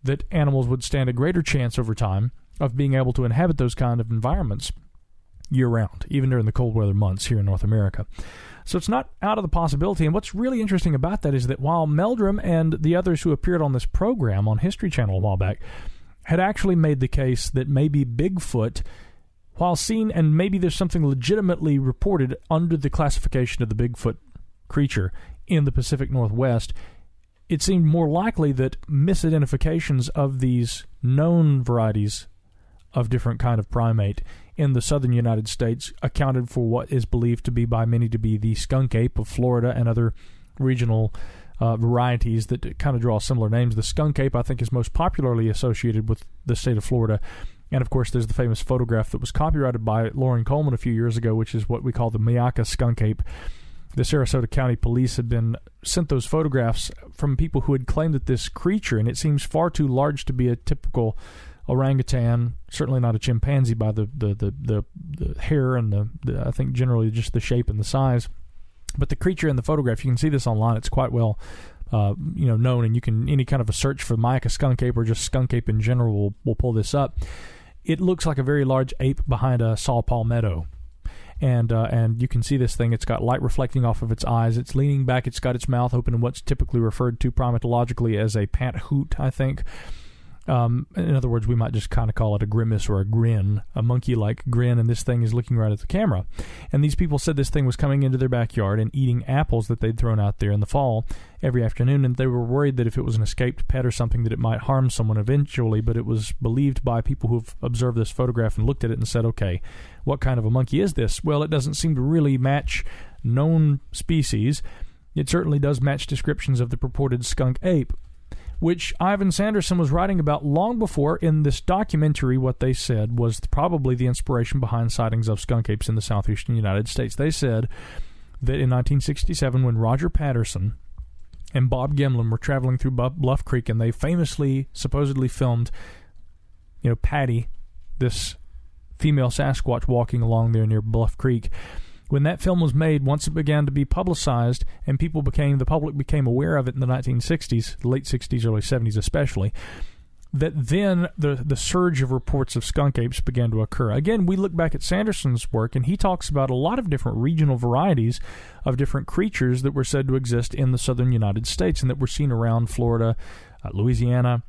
B: that animals would stand a greater chance over time of being able to inhabit those kind of environments year-round, even during the cold weather months here in North America. So it's not out of the possibility. And what's really interesting about that is that while Meldrum and the others who appeared on this program on History Channel a while back had actually made the case that maybe Bigfoot, while seen, and maybe there's something legitimately reported under the classification of the Bigfoot creature in the Pacific Northwest, it seemed more likely that misidentifications of these known varieties of different kind of primate in the southern United States accounted for what is believed to be by many to be the skunk ape of Florida and other regional varieties that kind of draw similar names. The skunk ape, I think, is most popularly associated with the state of Florida. And, of course, there's the famous photograph that was copyrighted by Lauren Coleman a few years ago, which is what we call the Micah skunk ape. The Sarasota County Police had been sent those photographs from people who had claimed that this creature, and it seems far too large to be a typical orangutan, certainly not a chimpanzee by the hair and the I think generally just the shape and the size. But the creature in the photograph, you can see this online. It's quite well known, and you can, any kind of a search for Micah skunk ape or just skunk ape in general will pull this up. It looks like a very large ape behind a saw palmetto. And you can see this thing. It's got light reflecting off of its eyes. It's leaning back. It's got its mouth open in what's typically referred to primatologically as a pant hoot, I think. In other words, we might just kind of call it a grimace or a grin, a monkey-like grin, and this thing is looking right at the camera. And these people said this thing was coming into their backyard and eating apples that they'd thrown out there in the fall every afternoon, and they were worried that if it was an escaped pet or something that it might harm someone eventually, but it was believed by people who've observed this photograph and looked at it and said, okay, what kind of a monkey is this? Well, it doesn't seem to really match known species. It certainly does match descriptions of the purported skunk ape, which Ivan Sanderson was writing about long before. In this documentary, what they said was probably the inspiration behind sightings of skunk apes in the southeastern United States. They said that in 1967, when Roger Patterson and Bob Gimlin were traveling through Bluff Creek, and they famously, supposedly filmed, Patty, this female Sasquatch walking along there near Bluff Creek. When that film was made, once it began to be publicized and the public became aware of it in the 1960s, late 60s, early 70s especially, that then the surge of reports of skunk apes began to occur. Again, we look back at Sanderson's work, and he talks about a lot of different regional varieties of different creatures that were said to exist in the southern United States and that were seen around Florida, Louisiana,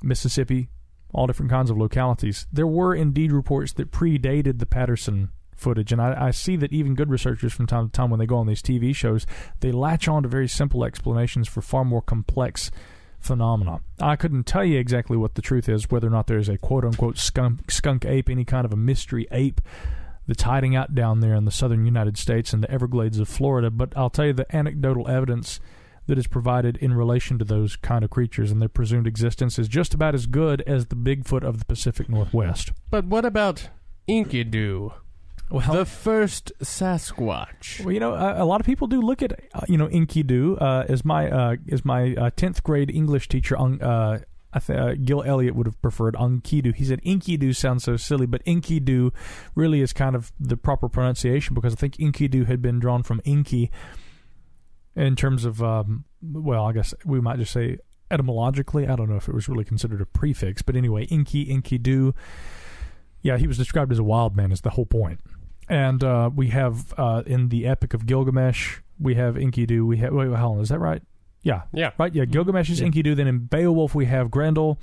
B: Mississippi, all different kinds of localities. There were indeed reports that predated the Patterson footage, and I see that even good researchers from time to time, when they go on these TV shows, they latch on to very simple explanations for far more complex phenomena. I couldn't tell you exactly what the truth is, whether or not there is a quote-unquote skunk ape, any kind of a mystery ape that's hiding out down there in the southern United States and the Everglades of Florida, but I'll tell you the anecdotal evidence that is provided in relation to those kind of creatures and their presumed existence is just about as good as the Bigfoot of the Pacific Northwest.
D: But what about Enkidu?
B: Well,
D: the first Sasquatch.
B: Well, a lot of people do look at, Enkidu. As my 10th grade English teacher, Gil Elliott, would have preferred Enkidu. He said Enkidu sounds so silly, but Enkidu really is kind of the proper pronunciation, because I think Enkidu had been drawn from Enki in terms of, I guess we might just say etymologically. I don't know if it was really considered a prefix, but anyway, Enkidu. Yeah, he was described as a wild man is the whole point. And we have, in the Epic of Gilgamesh, we have Enkidu. We have, wait, hold on, is that right? Yeah. Right? Yeah, Gilgamesh is Enkidu. Then in Beowulf, we have Grendel.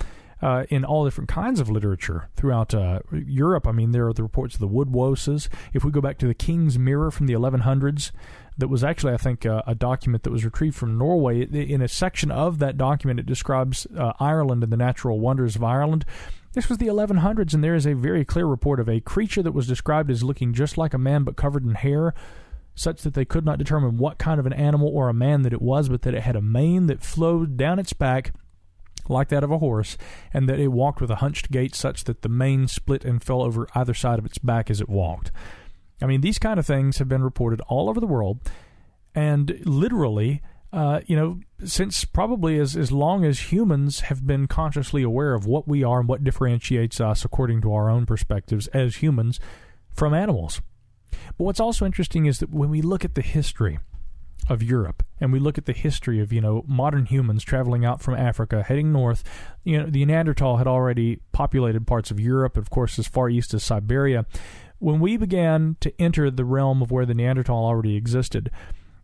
B: In all different kinds of literature throughout Europe. I mean, there are the reports of the Woodwoses. If we go back to the King's Mirror from the 1100s, that was actually, I think, a document that was retrieved from Norway. In a section of that document, it describes Ireland and the natural wonders of Ireland. This was the 1100s, and there is a very clear report of a creature that was described as looking just like a man but covered in hair, such that they could not determine what kind of an animal or a man that it was, but that it had a mane that flowed down its back like that of a horse, and that it walked with a hunched gait such that the mane split and fell over either side of its back as it walked. I mean, these kind of things have been reported all over the world, and literally, since probably as long as humans have been consciously aware of what we are and what differentiates us according to our own perspectives as humans from animals. But what's also interesting is that when we look at the history of Europe, and we look at the history of, modern humans traveling out from Africa, heading north, the Neanderthal had already populated parts of Europe, of course, as far east as Siberia. When we began to enter the realm of where the Neanderthal already existed,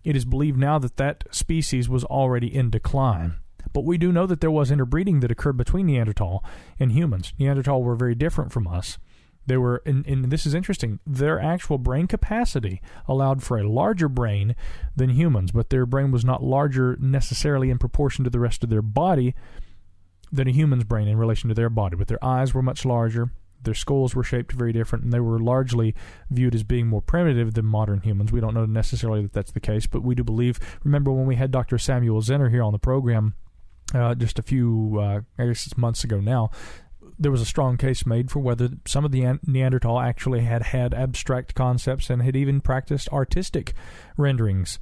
B: it is believed now that that species was already in decline. But we do know that there was interbreeding that occurred between Neanderthal and humans. Neanderthal were very different from us. They were, and this is interesting, their actual brain capacity allowed for a larger brain than humans, but their brain was not larger necessarily in proportion to the rest of their body than a human's brain in relation to their body. But their eyes were much larger, their skulls were shaped very different, and they were largely viewed as being more primitive than modern humans. We don't know necessarily that that's the case, but we do believe. Remember when we had Dr. Samuel Zenner here on the program just a few, I guess it's months ago now, there was a strong case made for whether some of the Neanderthal actually had abstract concepts and had even practiced artistic renderings,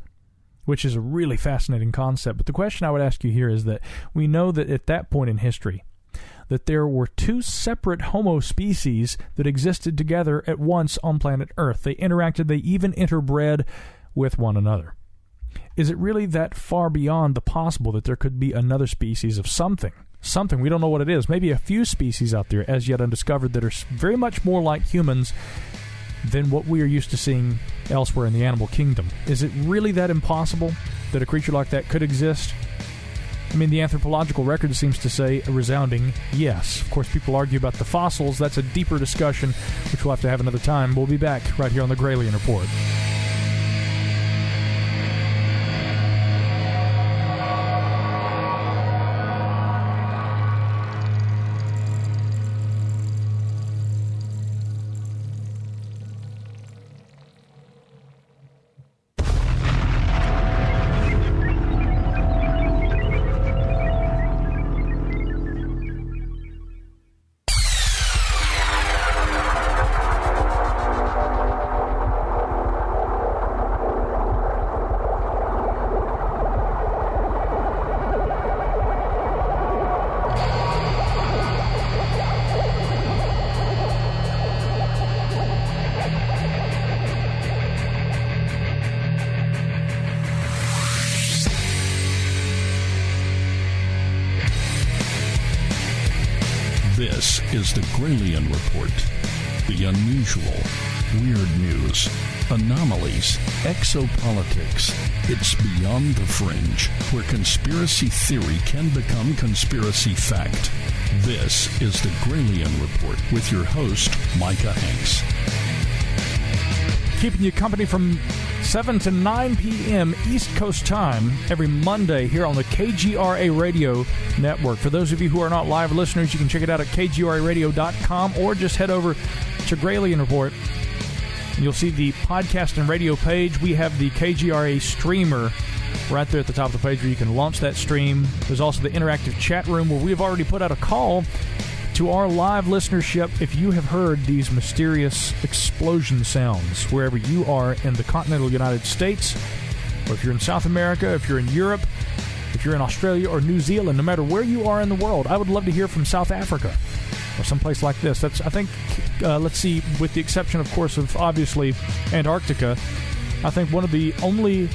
B: which is a really fascinating concept. But the question I would ask you here is that we know that at that point in history, that there were two separate Homo species that existed together at once on planet Earth. They interacted, they even interbred with one another. Is it really that far beyond the possible that there could be another species of something, we don't know what it is, maybe a few species out there as yet undiscovered that are very much more like humans than what we are used to seeing elsewhere in the animal kingdom? Is it really that impossible that a creature like that could exist? I mean, the anthropological record seems to say a resounding yes. Of course, people argue about the fossils. That's a deeper discussion, which we'll have to have another time. We'll be back right here on the Gralien Report.
A: This is the Gralien Report. The unusual, weird news, anomalies, exopolitics. It's beyond the fringe, where conspiracy theory can become conspiracy fact. This is the Gralien Report with your host, Micah Hanks.
B: Keeping you company from 7 to 9 p.m. East Coast time every Monday here on the KGRA Radio Network. For those of you who are not live listeners, you can check it out at kgraradio.com or just head over to Gralien Report. And you'll see the podcast and radio page. We have the KGRA streamer right there at the top of the page where you can launch that stream. There's also the interactive chat room where we've already put out a call to our live listenership. If you have heard these mysterious explosion sounds wherever you are in the continental United States, or if you're in South America, if you're in Europe, if you're in Australia or New Zealand, no matter where you are in the world, I would love to hear from South Africa or someplace like this. That's, I think, let's see, with the exception, of course, of obviously Antarctica, I think one of the only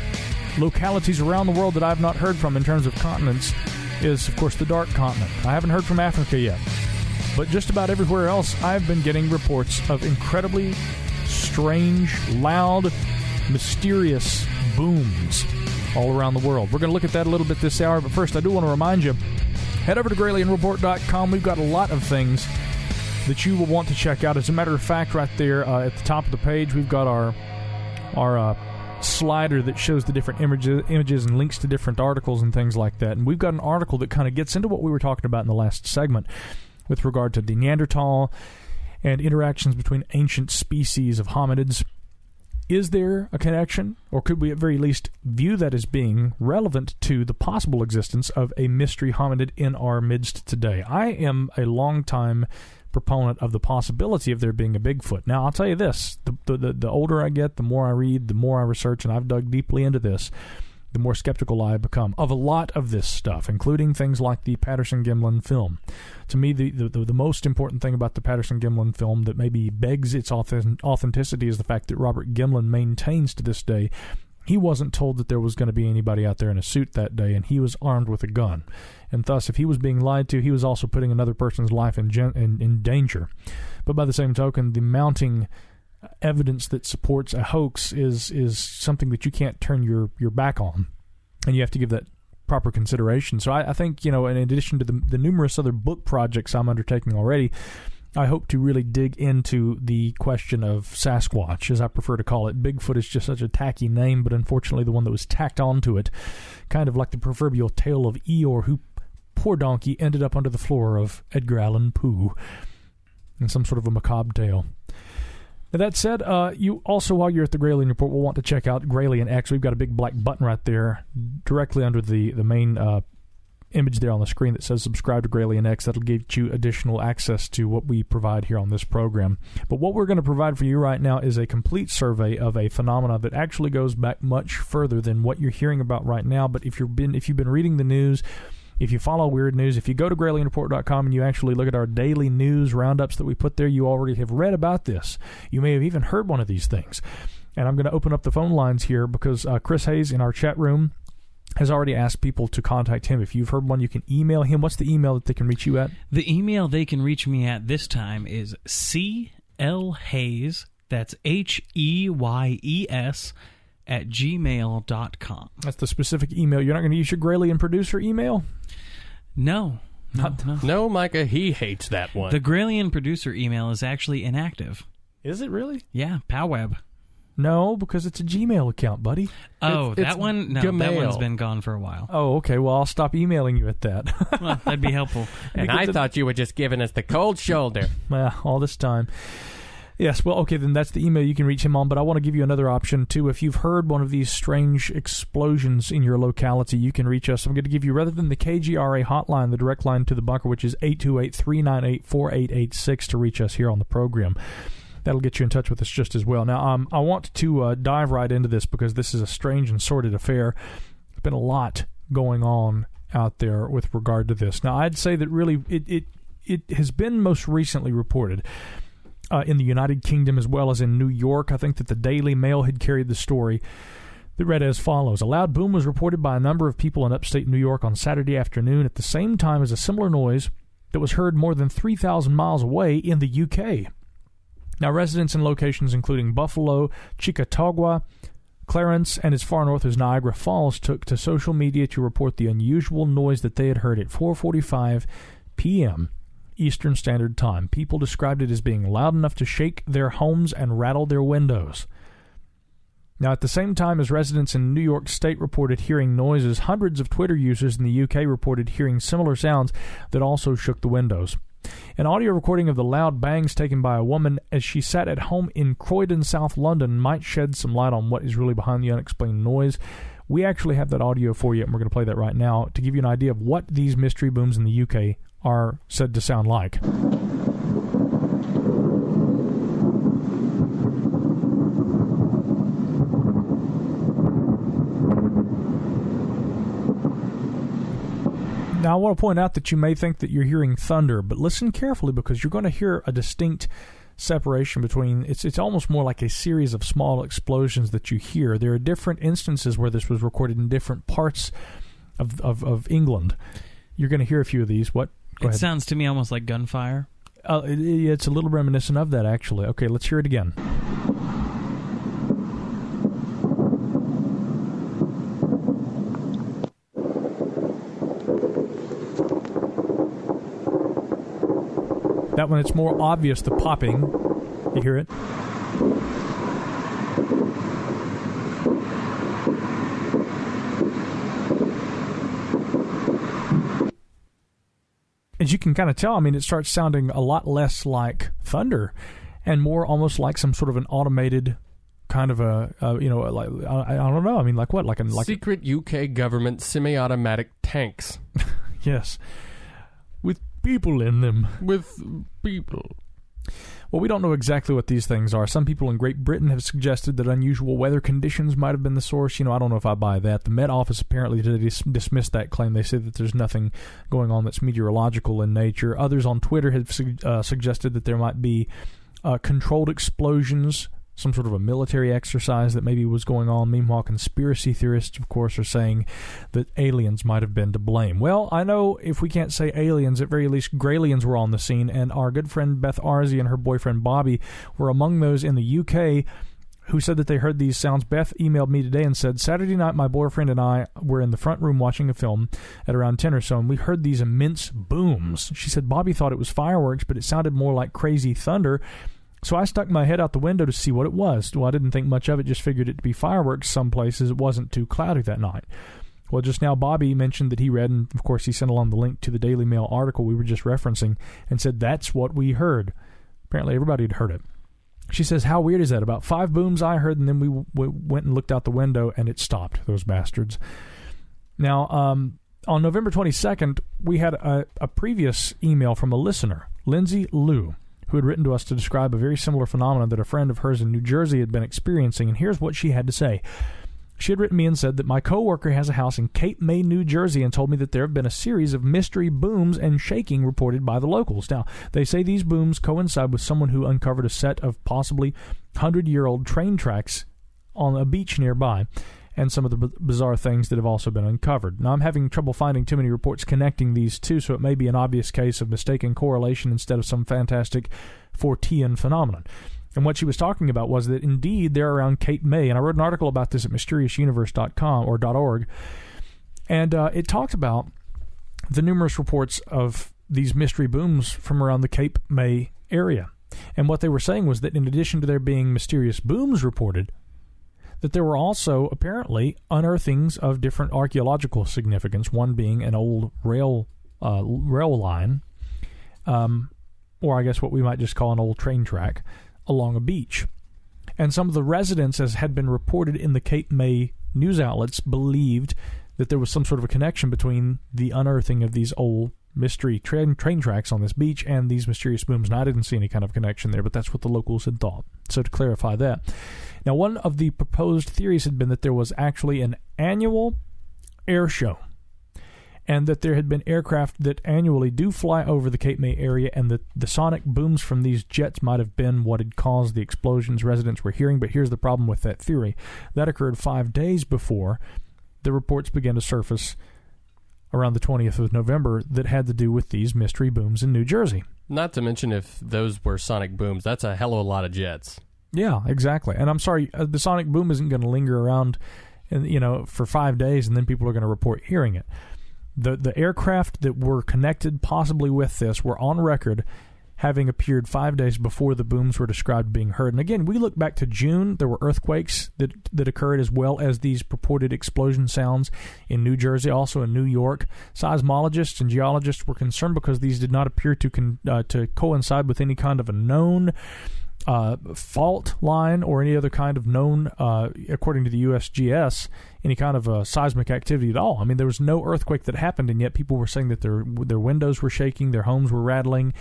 B: localities around the world that I've not heard from in terms of continents is, of course, the Dark Continent. I haven't heard from Africa yet. But just about everywhere else, I've been getting reports of incredibly strange, loud, mysterious booms all around the world. We're going to look at that a little bit this hour, but first I do want to remind you, head over to GralienReport.com. We've got a lot of things that you will want to check out. As a matter of fact, right there at the top of the page, we've got our slider that shows the different images and links to different articles and things like that. And we've got an article that kind of gets into what we were talking about in the last segment with regard to the Neanderthal and interactions between ancient species of hominids. Is there a connection, or could we at very least view that as being relevant to the possible existence of a mystery hominid in our midst today? I am a long-time proponent of the possibility of there being a Bigfoot. Now, I'll tell you this, the older I get, the more I read, the more I research, and I've dug deeply into this, the more skeptical I become of a lot of this stuff, including things like the Patterson-Gimlin film. To me, the most important thing about the Patterson-Gimlin film that maybe begs its authenticity is the fact that Robert Gimlin maintains to this day he wasn't told that there was going to be anybody out there in a suit that day, and he was armed with a gun. And thus, if he was being lied to, he was also putting another person's life in danger. But by the same token, the mounting evidence that supports a hoax is something that you can't turn your back on, and you have to give that proper consideration. So I think, in addition to the numerous other book projects I'm undertaking already, I hope to really dig into the question of Sasquatch, as I prefer to call it. Bigfoot is just such a tacky name, but unfortunately the one that was tacked onto it, kind of like the proverbial tale of Eeyore, who, poor donkey, ended up under the floor of Edgar Allan Poe, in some sort of a macabre tale. Now, that said, you also, while you're at the Gralien Report, will want to check out Gralien X. We've got a big black button right there, directly under the main image there on the screen that says subscribe to Gralien X. That'll give you additional access to what we provide here on this program. But what we're going to provide for you right now is a complete survey of a phenomena that actually goes back much further than what you're hearing about right now. But if you've been reading the news, if you follow weird news, if you go to GralienReport.com and you actually look at our daily news roundups that we put there, you already have read about this. You may have even heard one of these things. And I'm going to open up the phone lines here because Chris Hayes in our chat room has already asked people to contact him. If you've heard one, you can email him. What's the email that they can reach you at?
C: The email they can reach me at this time is CLHayes, that's HEYES, gralienpod@gmail.com.
B: That's the specific email. You're not going to use your Gralien producer email?
C: No.
D: No, Micah, he hates that one.
C: The Gralien producer email is actually inactive.
B: Is it really?
C: Yeah, PowWeb.
B: No, because it's a Gmail account, buddy.
C: Oh,
D: It's
C: that one? No,
D: Gmail.
C: that one's been gone for a while.
B: Oh, okay. Well, I'll stop emailing you at that.
C: Well, that'd be helpful.
D: and I thought you were just giving us the cold shoulder.
B: All this time. Yes, well, okay, then that's the email you can reach him on, but I want to give you another option, too. If you've heard one of these strange explosions in your locality, you can reach us. I'm going to give you, rather than the KGRA hotline, the direct line to the bunker, which is 828-398-4886 to reach us here on the program. That'll get you in touch with us just as well. Now, I want to dive right into this because this is a strange and sordid affair. There's been a lot going on out there with regard to this. Now, I'd say that really it has been most recently reported in the United Kingdom as well as in New York. I think that the Daily Mail had carried the story that read as follows. A loud boom was reported by a number of people in upstate New York on Saturday afternoon at the same time as a similar noise that was heard more than 3,000 miles away in the UK. Now, residents in locations including Buffalo, Chicatagua, Clarence, and as far north as Niagara Falls took to social media to report the unusual noise that they had heard at 4:45 p.m. Eastern Standard Time. People described it as being loud enough to shake their homes and rattle their windows. Now, at the same time as residents in New York State reported hearing noises, hundreds of Twitter users in the UK reported hearing similar sounds that also shook the windows. An audio recording of the loud bangs taken by a woman as she sat at home in Croydon, South London, might shed some light on what is really behind the unexplained noise. We actually have that audio for you, and we're going to play that right now to give you an idea of what these mystery booms in the UK are said to sound like. Now, I want to point out that you may think that you're hearing thunder, but listen carefully because you're going to hear a distinct separation between, it's almost more like a series of small explosions that you hear. There are different instances where this was recorded in different parts of England. You're going to hear a few of these. What? Go ahead.
C: Sounds to me almost like gunfire.
B: It's a little reminiscent of that, actually. Okay, let's hear it again. That one, it's more obvious, the popping. You hear it? As you can kind of tell, I mean, it starts sounding a lot less like thunder and more almost like some sort of an automated kind of a, like, I don't know. I mean, like what? Like
D: secret UK government semi-automatic tanks.
B: Yes. With people in them.
D: With people.
B: Well, we don't know exactly what these things are. Some people in Great Britain have suggested that unusual weather conditions might have been the source. I don't know if I buy that. The Met Office apparently dismissed that claim. They say that there's nothing going on that's meteorological in nature. Others on Twitter have suggested that there might be controlled explosions, some sort of a military exercise that maybe was going on. Meanwhile, conspiracy theorists, of course, are saying that aliens might have been to blame. Well, I know if we can't say aliens, at very least Graliens were on the scene, and our good friend Beth Arzi and her boyfriend Bobby were among those in the UK who said that they heard these sounds. Beth emailed me today and said, Saturday night my boyfriend and I were in the front room watching a film at around 10 or so, and we heard these immense booms. She said Bobby thought it was fireworks, but it sounded more like crazy thunder. So I stuck my head out the window to see what it was. Well, I didn't think much of it, just figured it to be fireworks some places. It wasn't too cloudy that night. Well, just now Bobby mentioned that he read, and of course he sent along the link to the Daily Mail article we were just referencing, and said that's what we heard. Apparently everybody had heard it. She says, how weird is that? About 5 booms I heard, and then we went and looked out the window, and it stopped, those bastards. Now, on November 22nd, we had a previous email from a listener, Lindsay Liu, who had written to us to describe a very similar phenomenon that a friend of hers in New Jersey had been experiencing, and here's what she had to say. She had written me and said that my coworker has a house in Cape May, New Jersey, and told me that there have been a series of mystery booms and shaking reported by the locals. Now, they say these booms coincide with someone who uncovered a set of possibly 100-year-old train tracks on a beach nearby, and some of the bizarre things that have also been uncovered. Now, I'm having trouble finding too many reports connecting these two, so it may be an obvious case of mistaken correlation instead of some fantastic Fortean phenomenon. And what she was talking about was that indeed they're around Cape May, and I wrote an article about this at mysteriousuniverse.com or .org, and it talked about the numerous reports of these mystery booms from around the Cape May area. And what they were saying was that in addition to there being mysterious booms reported, that there were also apparently unearthings of different archaeological significance, one being an old rail line, or I guess what we might just call an old train track, along a beach. And some of the residents, as had been reported in the Cape May news outlets, believed that there was some sort of a connection between the unearthing of these old mystery train tracks on this beach and these mysterious booms. And I didn't see any kind of connection there, but that's what the locals had thought. So to clarify that. Now, one of the proposed theories had been that there was actually an annual air show, and that there had been aircraft that annually do fly over the Cape May area, and that the sonic booms from these jets might have been what had caused the explosions residents were hearing. But here's the problem with that theory. That occurred 5 days before the reports began to surface around the 20th of November that had to do with these mystery booms in New Jersey.
D: Not to mention, if those were sonic booms, that's a hell of a lot of jets.
B: Yeah, exactly. And I'm sorry, the sonic boom isn't going to linger around, for 5 days, and then people are going to report hearing it. The aircraft that were connected possibly with this were on record having appeared 5 days before the booms were described being heard. And again, we look back to June, there were earthquakes that occurred, as well as these purported explosion sounds in New Jersey, also in New York. Seismologists and geologists were concerned because these did not appear to coincide with any kind of a known fault line or any other kind of known, according to the USGS, any kind of seismic activity at all. I mean, there was no earthquake that happened, and yet people were saying that their windows were shaking, their homes were rattling,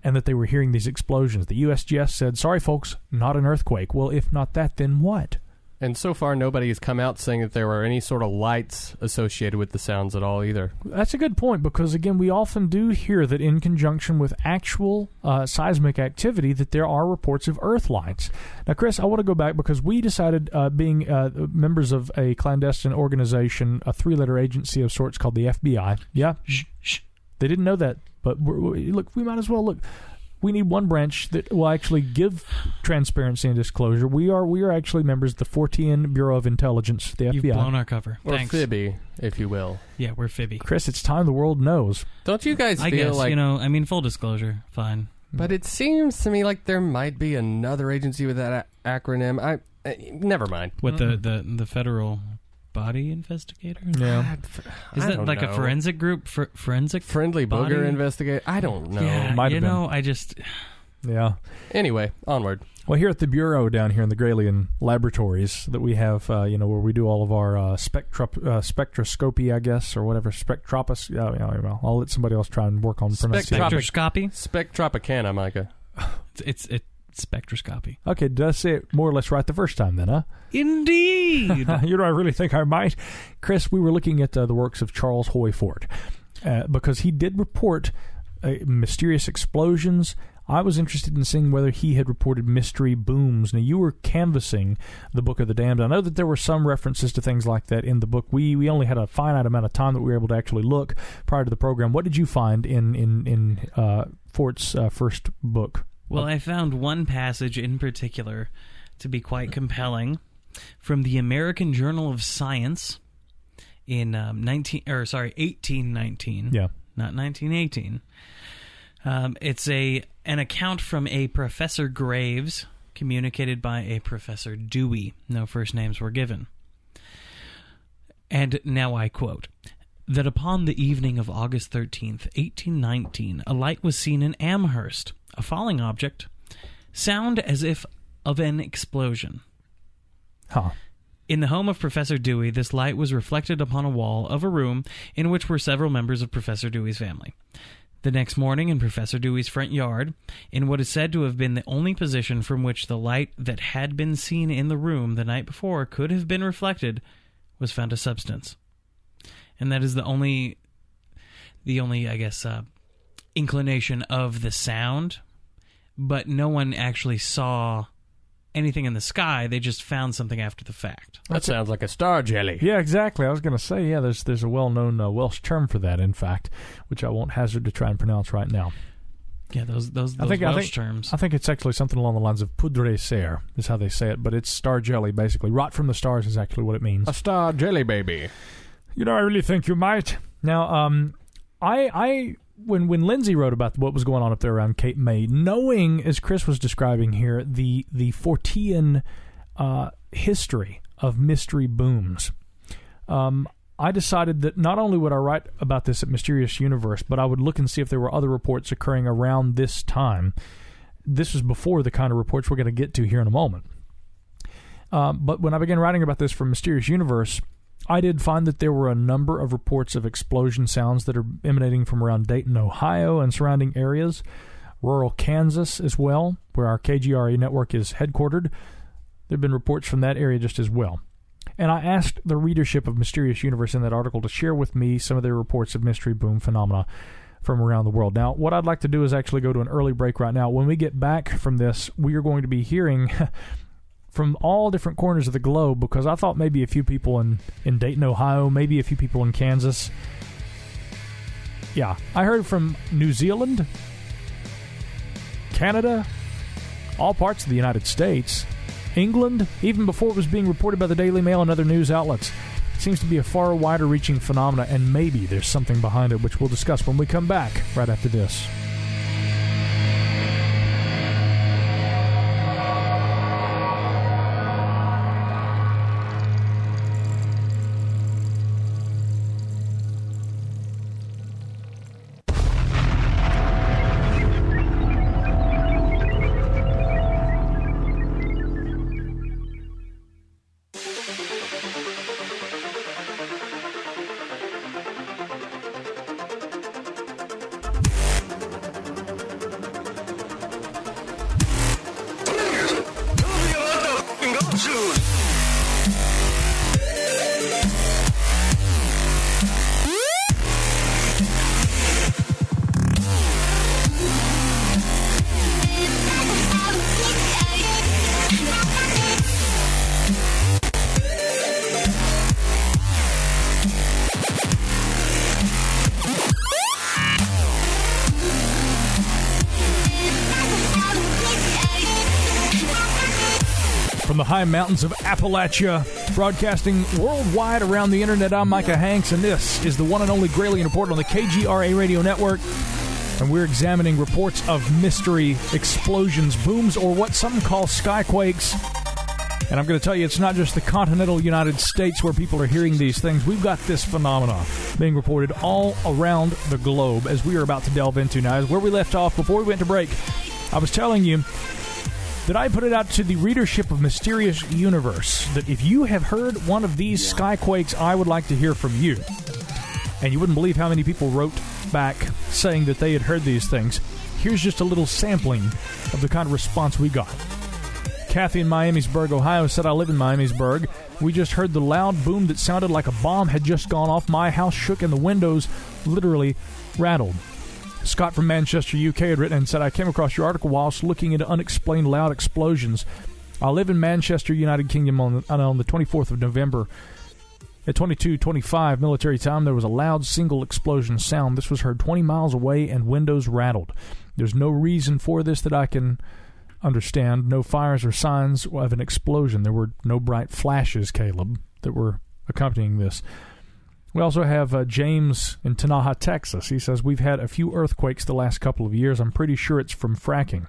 B: and that they were hearing these explosions. The USGS said, sorry, folks, not an earthquake. Well, if not that, then what?
D: And so far, nobody has come out saying that there were any sort of lights associated with the sounds at all either.
B: That's a good point, because, again, we often do hear that in conjunction with actual seismic activity that there are reports of earth lights. Now, Chris, I want to go back because we decided, being members of a clandestine organization, a three-letter agency of sorts called the FBI. Yeah? Shh. They didn't know that, but look, we might as well look. We need one branch that will actually give transparency and disclosure. We are actually members of the Fortean Bureau of Intelligence, the FBI.
C: You've blown our cover.
D: Or
C: Thanks.
D: Fibby, if you will.
C: Yeah, we're Fibby.
B: Chris, it's time the world knows.
D: Don't you guys
C: I
D: feel
C: guess,
D: like...
C: full disclosure, fine.
D: But it seems to me like there might be another agency with that acronym. Never mind.
C: What, the federal... body investigator?
B: Yeah.
C: Is that like a forensic group? Forensic
D: friendly
C: body?
D: Booger investigator? I don't know.
C: Yeah,
B: Might have been.
C: I just...
B: Yeah.
D: Anyway, onward.
B: Well, here at the Bureau down here in the Gralien Laboratories that we have, where we do all of our spectroscopy, I guess, or whatever, spectropos. I'll let somebody else try and work on pronunciation.
C: Spectroscopy?
D: Spectropicana, Micah.
C: It's spectroscopy.
B: Okay, did I say it more or less right the first time then, huh?
C: Indeed.
B: I really think I might. Chris, we were looking at the works of Charles Hoy Fort because he did report mysterious explosions. I was interested in seeing whether he had reported mystery booms. Now, you were canvassing the Book of the Damned. I know that there were some references to things like that in the book. We only had a finite amount of time that we were able to actually look prior to the program. What did you find in Fort's first book?
C: Well, I found one passage in particular to be quite compelling from the American Journal of Science in 1819.
B: Yeah,
C: not 1918. It's an account from a Professor Graves, communicated by a Professor Dewey. No first names were given. And now I quote, that upon the evening of August 13th, 1819, a light was seen in Amherst, a falling object, sound as if of an explosion.
B: Huh.
C: In the home of Professor Dewey, this light was reflected upon a wall of a room in which were several members of Professor Dewey's family. The next morning, in Professor Dewey's front yard, in what is said to have been the only position from which the light that had been seen in the room the night before could have been reflected, was found a substance. And that is the only I guess, inclination of the sound, but no one actually saw anything in the sky. They just found something after the fact.
D: That sounds like a star jelly.
B: Yeah, exactly. I was going to say, yeah, there's a well-known Welsh term for that, in fact, which I won't hazard to try and pronounce right now.
C: Yeah, those Welsh terms.
B: I think it's actually something along the lines of poudre serre is how they say it, but it's star jelly, basically. Rot from the stars is actually what it means.
D: A star jelly baby.
B: You know, I really think you might. Now, when Lindsay wrote about what was going on up there around Cape May, knowing, as Chris was describing here, the Fortean history of mystery booms, I decided that not only would I write about this at Mysterious Universe, but I would look and see if there were other reports occurring around this time. This was before the kind of reports we're going to get to here in a moment. But when I began writing about this for Mysterious Universe, I did find that there were a number of reports of explosion sounds that are emanating from around Dayton, Ohio, and surrounding areas, rural Kansas as well, where our KGRA network is headquartered. There have been reports from that area just as well. And I asked the readership of Mysterious Universe in that article to share with me some of their reports of mystery boom phenomena from around the world. Now, what I'd like to do is actually go to an early break right now. When we get back from this, we are going to be hearing from all different corners of the globe, because I thought maybe a few people in Dayton, Ohio, maybe a few people in Kansas. Yeah, I heard from New Zealand, Canada, all parts of the United States, England, even before it was being reported by the Daily Mail and other news outlets. It seems to be a far wider-reaching phenomena, and maybe there's something behind it, which we'll discuss when we come back right after this. The high mountains of Appalachia, broadcasting worldwide around the internet. I'm Micah Hanks, and this is the one and only Gralien Report on the KGRA radio network. And we're examining reports of mystery explosions, booms, or what some call skyquakes. And I'm going to tell you, it's not just the continental United States where people are hearing these things. We've got this phenomena being reported all around the globe, as we are about to delve into now. As where we left off before we went to break, I was telling you that I put it out to the readership of Mysterious Universe that if you have heard one of these skyquakes, I would like to hear from you. And you wouldn't believe how many people wrote back saying that they had heard these things. Here's just a little sampling of the kind of response we got. Kathy in Miamisburg, Ohio said, I live in Miamisburg. We just heard the loud boom that sounded like a bomb had just gone off. My house shook and the windows literally rattled. Scott from Manchester, UK had written and said, I came across your article whilst looking into unexplained loud explosions. I live in Manchester, United Kingdom on the 24th of November. At 22:25 military time, there was a loud single explosion sound. This was heard 20 miles away and windows rattled. There's no reason for this that I can understand. No fires or signs of an explosion. There were no bright flashes, Caleb, that were accompanying this. We also have James in Tanaha, Texas. He says, we've had a few earthquakes the last couple of years. I'm pretty sure it's from fracking.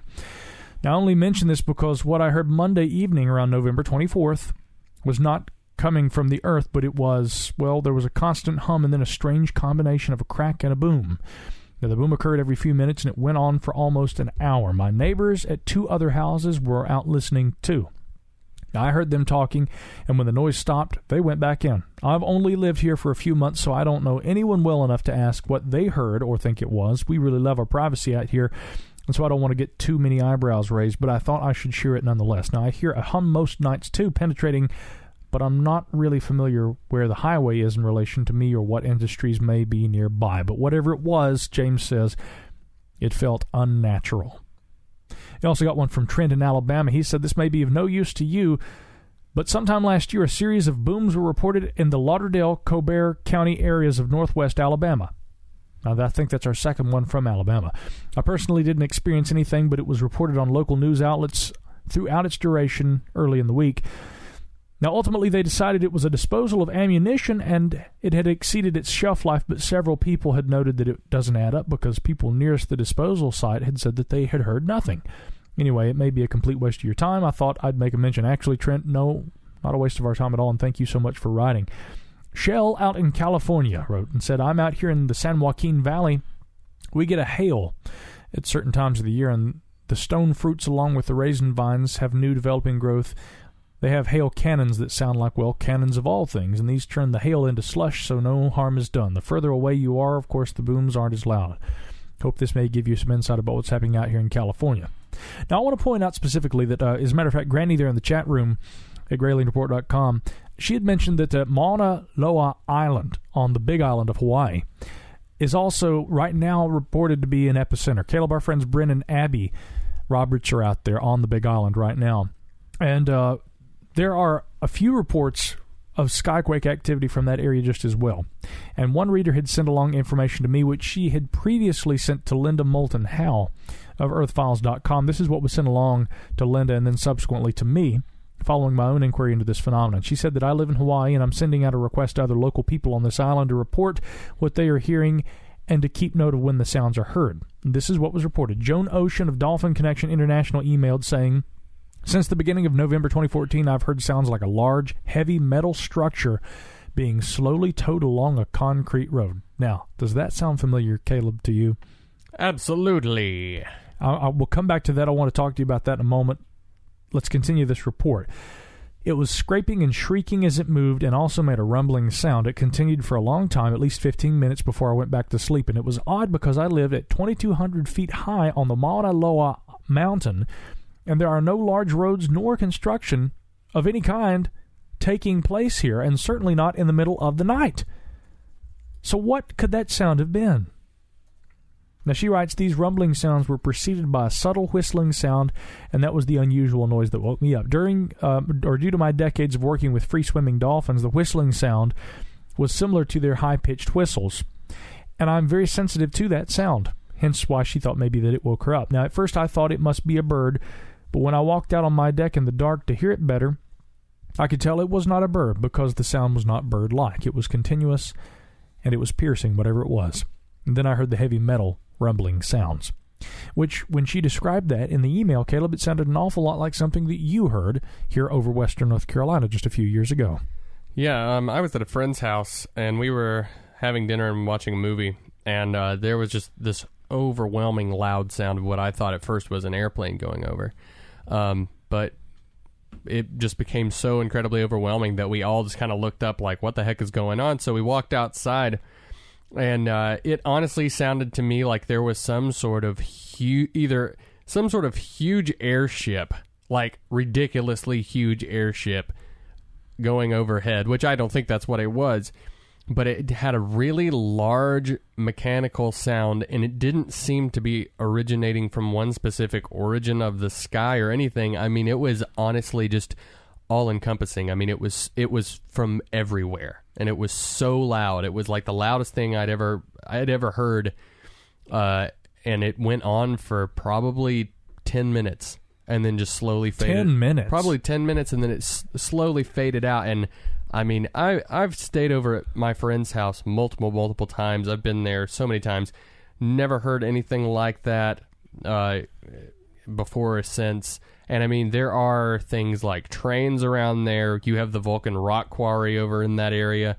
B: Now, I only mention this because what I heard Monday evening around November 24th was not coming from the earth, but it was, well, there was a constant hum and then a strange combination of a crack and a boom. Now, the boom occurred every few minutes, and it went on for almost an hour. My neighbors at two other houses were out listening, too. Now, I heard them talking, and when the noise stopped, they went back in. I've only lived here for a few months, so I don't know anyone well enough to ask what they heard or think it was. We really love our privacy out here, and so I don't want to get too many eyebrows raised, but I thought I should share it nonetheless. Now, I hear a hum most nights, too, penetrating, but I'm not really familiar where the highway is in relation to me or what industries may be nearby. But whatever it was, James says, it felt unnatural. He also got one from Trent in Alabama. He said, this may be of no use to you, but sometime last year a series of booms were reported in the Lauderdale, Colbert County areas of northwest Alabama. I think that's our second one from Alabama. I personally didn't experience anything, but it was reported on local news outlets throughout its duration early in the week. Now, ultimately, they decided it was a disposal of ammunition, and it had exceeded its shelf life, but several people had noted that it doesn't add up because people nearest the disposal site had said that they had heard nothing. Anyway, it may be a complete waste of your time. I thought I'd make a mention. Actually, Trent, no, not a waste of our time at all, and thank you so much for writing. Shell out in California wrote and said, I'm out here in the San Joaquin Valley. We get a hail at certain times of the year, and the stone fruits along with the raisin vines have new developing growth. They have hail cannons that sound like, well, cannons of all things, and these turn the hail into slush, so no harm is done. The further away you are, of course, the booms aren't as loud. Hope this may give you some insight about what's happening out here in California. Now, I want to point out specifically that, as a matter of fact, Granny there in the chat room at GralienReport.com, she had mentioned that Mauna Loa Island on the Big Island of Hawaii is also right now reported to be an epicenter. Caleb, our friends Bryn and Abby Roberts are out there on the Big Island right now. And there are a few reports of skyquake activity from that area just as well. And one reader had sent along information to me which she had previously sent to Linda Moulton Howe of earthfiles.com. This is what was sent along to Linda and then subsequently to me following my own inquiry into this phenomenon. She said that I live in Hawaii and I'm sending out a request to other local people on this island to report what they are hearing and to keep note of when the sounds are heard. And this is what was reported. Joan Ocean of Dolphin Connection International emailed saying, since the beginning of November 2014, I've heard sounds like a large, heavy metal structure being slowly towed along a concrete road. Now, does that sound familiar, Caleb, to you?
D: Absolutely.
B: I will come back to that. I want to talk to you about that in a moment. Let's continue this report. It was scraping and shrieking as it moved and also made a rumbling sound. It continued for a long time, at least 15 minutes before I went back to sleep. And it was odd because I lived at 2,200 feet high on the Mauna Loa mountain, and there are no large roads nor construction of any kind taking place here, and certainly not in the middle of the night. So what could that sound have been? Now, she writes, these rumbling sounds were preceded by a subtle whistling sound, and that was the unusual noise that woke me up. Due to my decades of working with free-swimming dolphins, the whistling sound was similar to their high-pitched whistles, and I'm very sensitive to that sound, hence why she thought maybe that it woke her up. Now, at first I thought it must be a bird, but when I walked out on my deck in the dark to hear it better, I could tell it was not a bird because the sound was not bird-like. It was continuous, and it was piercing, whatever it was. And then I heard the heavy metal rumbling sounds, which, when she described that in the email, Caleb, it sounded an awful lot like something that you heard here over western North Carolina just a few years ago.
D: Yeah, I was at a friend's house, and we were having dinner and watching a movie, and there was just this overwhelming loud sound of what I thought at first was an airplane going over. But it just became so incredibly overwhelming that we all just kind of looked up like, what the heck is going on? So we walked outside, and it honestly sounded to me like there was some sort of huge airship, like ridiculously huge airship going overhead, which I don't think that's what it was. But it had a really large mechanical sound, and it didn't seem to be originating from one specific origin of the sky or anything. I mean, it was honestly just all-encompassing. I mean, it was from everywhere, and it was so loud. It was like the loudest thing I had ever heard, and it went on for probably 10 minutes, and then just slowly faded.
B: 10 minutes?
D: Probably 10 minutes, and then it slowly faded out, and I mean, I've stayed over at my friend's house multiple times. I've been there so many times. Never heard anything like that before or since. And I mean, there are things like trains around there. You have the Vulcan rock quarry over in that area.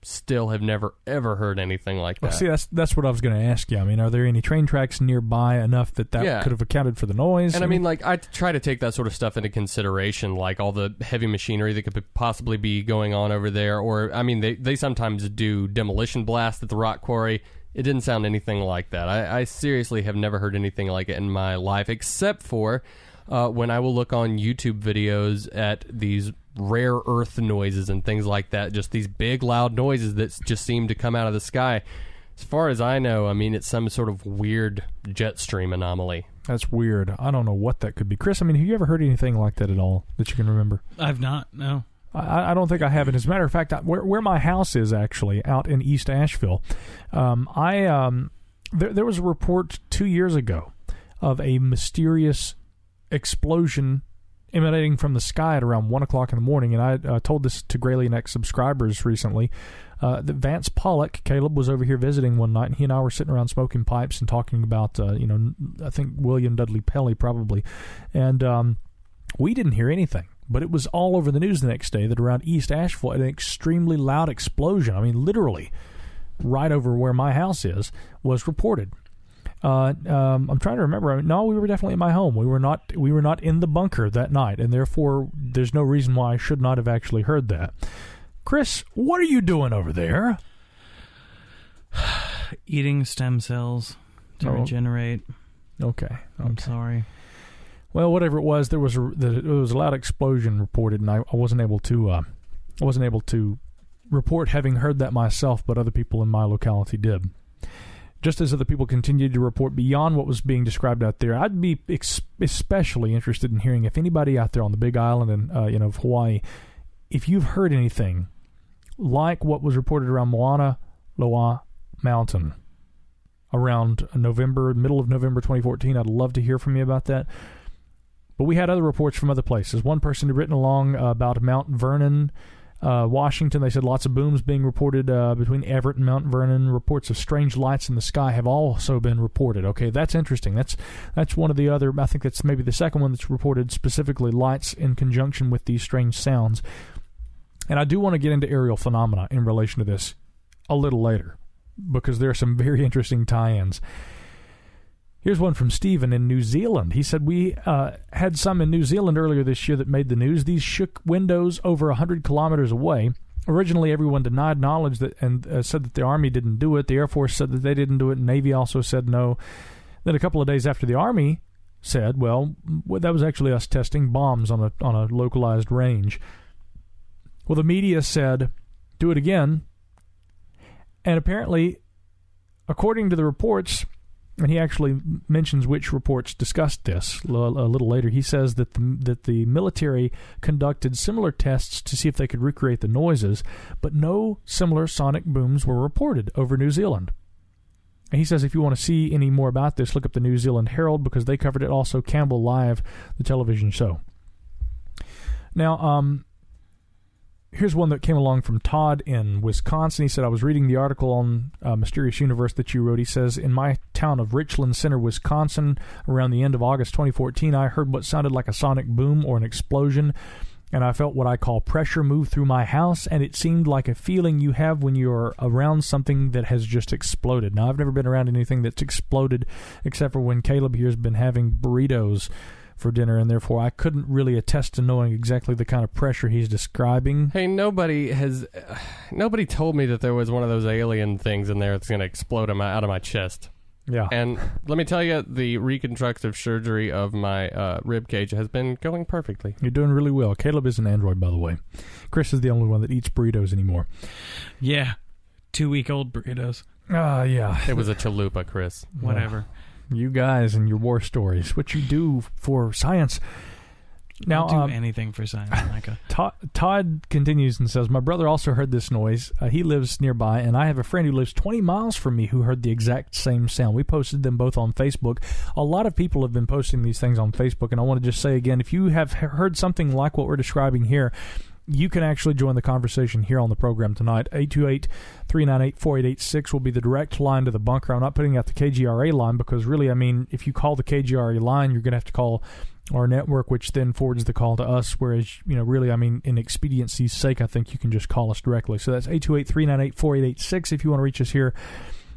D: Still have never, ever heard anything like that.
B: Well, see, that's what I was going to ask you. I mean, are there any train tracks nearby enough that could have accounted for the noise?
D: And I mean, like, I try to take that sort of stuff into consideration, like all the heavy machinery that could possibly be going on over there. Or, I mean, they sometimes do demolition blasts at the rock quarry. It didn't sound anything like that. I seriously have never heard anything like it in my life, except for when I will look on YouTube videos at these rare earth noises and things like that, just these big loud noises that just seem to come out of the sky. As far as I know, I mean, it's some sort of weird jet stream anomaly.
B: That's weird. I don't know what that could be. Chris, I mean, have you ever heard anything like that at all that you can remember?
C: I've not, no.
B: I don't think I have it. As a matter of fact, where my house is actually out in East Asheville, there was a report 2 years ago of a mysterious explosion emanating from the sky at around 1 o'clock in the morning, and I told this to Gralien X subscribers recently. That Vance Pollock, Caleb, was over here visiting one night, and he and I were sitting around smoking pipes and talking about, I think William Dudley Pelley probably, and we didn't hear anything. But it was all over the news the next day that around East Asheville, an extremely loud explosion, I mean, literally right over where my house is, was reported. I'm trying to remember. No, we were definitely at my home. We were not in the bunker that night, and therefore there's no reason why I should not have actually heard that. Chris, what are you doing over there?
C: Eating stem cells to regenerate.
B: Okay.
C: I'm sorry.
B: Well, whatever it was, there was a loud explosion reported, and I wasn't able to report having heard that myself, but other people in my locality did. Just as other people continued to report beyond what was being described out there, I'd be especially interested in hearing if anybody out there on the Big Island and of Hawaii, if you've heard anything like what was reported around Mauna Loa Mountain around middle of November 2014. I'd love to hear from you about that. But we had other reports from other places. One person had written along about Mount Vernon, Washington. They said lots of booms being reported between Everett and Mount Vernon. Reports of strange lights in the sky have also been reported. Okay, that's interesting. That's one of the other, I think that's maybe the second one that's reported specifically lights in conjunction with these strange sounds. And I do want to get into aerial phenomena in relation to this a little later, because there are some very interesting tie-ins. Here's one from Stephen in New Zealand. He said, we had some in New Zealand earlier this year that made the news. These shook windows over 100 kilometers away. Originally, everyone denied knowledge and said that the Army didn't do it. The Air Force said that they didn't do it. Navy also said no. Then a couple of days after the Army said, well, that was actually us testing bombs on a localized range. Well, the media said, do it again. And apparently, according to the reports, and he actually mentions which reports discussed this a little later. He says that the military conducted similar tests to see if they could recreate the noises, but no similar sonic booms were reported over New Zealand. And he says if you want to see any more about this, look up the New Zealand Herald, because they covered it. Also, Campbell Live, the television show. Now, here's one that came along from Todd in Wisconsin. He said, I was reading the article on Mysterious Universe that you wrote. He says, in my town of Richland Center, Wisconsin, around the end of August 2014, I heard what sounded like a sonic boom or an explosion, and I felt what I call pressure move through my house, and it seemed like a feeling you have when you're around something that has just exploded. Now, I've never been around anything that's exploded except for when Caleb here has been having burritos for dinner, and therefore I couldn't really attest to knowing exactly the kind of pressure he's describing.
D: Hey, nobody told me that there was one of those alien things in there that's going to explode out of my chest.
B: Yeah.
D: And let me tell you, the reconstructive surgery of my rib cage has been going perfectly.
B: You're doing really well. Caleb is an android, by the way. Chris is the only one that eats burritos anymore.
C: Yeah. 2-week-old burritos.
B: Yeah.
D: It was a chalupa, Chris.
C: Whatever.
B: You guys and your war stories. What you do for science. Now,
C: I'll do anything for science, Micah.
B: Todd continues and says, my brother also heard this noise. He lives nearby, and I have a friend who lives 20 miles from me who heard the exact same sound. We posted them both on Facebook. A lot of people have been posting these things on Facebook, and I want to just say again, if you have heard something like what we're describing here, you can actually join the conversation here on the program tonight. 828-398-4886 will be the direct line to the bunker. I'm not putting out the KGRA line because really, I mean, if you call the KGRA line, you're going to have to call our network, which then forwards the call to us, whereas, really, I mean, in expediency's sake, I think you can just call us directly. So that's 828-398-4886 if you want to reach us here.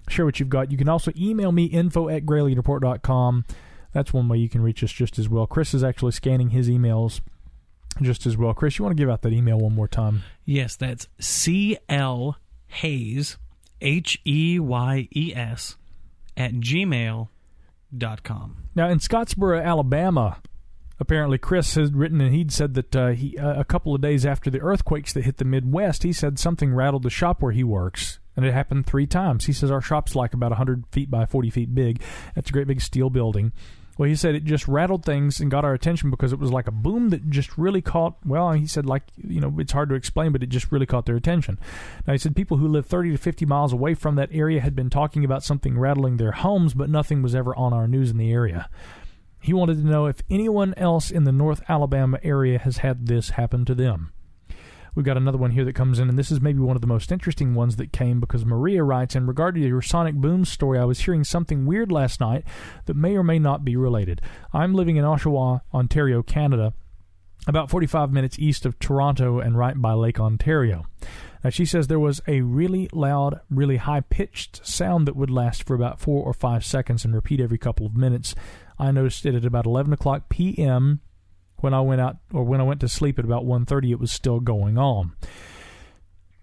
B: Share what you've got. You can also email me, info@gralienreport.com. That's one way you can reach us just as well. Chris is actually scanning his emails just as well. Chris, you want to give out that email one more time?
C: Yes, that's CL Hayes, HEYES, @gmail.com.
B: Now, in Scottsboro, Alabama, apparently Chris has written, and he'd said that a couple of days after the earthquakes that hit the Midwest, he said something rattled the shop where he works, and it happened 3 times. He says our shop's like about 100 feet by 40 feet big. That's a great big steel building. Well, he said it just rattled things and got our attention because it was like a boom that just really caught, well, he said, like, you know, it's hard to explain, but it just really caught their attention. Now, he said people who live 30 to 50 miles away from that area had been talking about something rattling their homes, but nothing was ever on our news in the area. He wanted to know if anyone else in the North Alabama area has had this happen to them. We've got another one here that comes in, and this is maybe one of the most interesting ones that came because Maria writes, in regard to your sonic boom story, I was hearing something weird last night that may or may not be related. I'm living in Oshawa, Ontario, Canada, about 45 minutes east of Toronto and right by Lake Ontario. Now, she says there was a really loud, really high-pitched sound that would last for about 4 or 5 seconds and repeat every couple of minutes. I noticed it at about 11 o'clock p.m., when I went to sleep at about 1:30, it was still going on.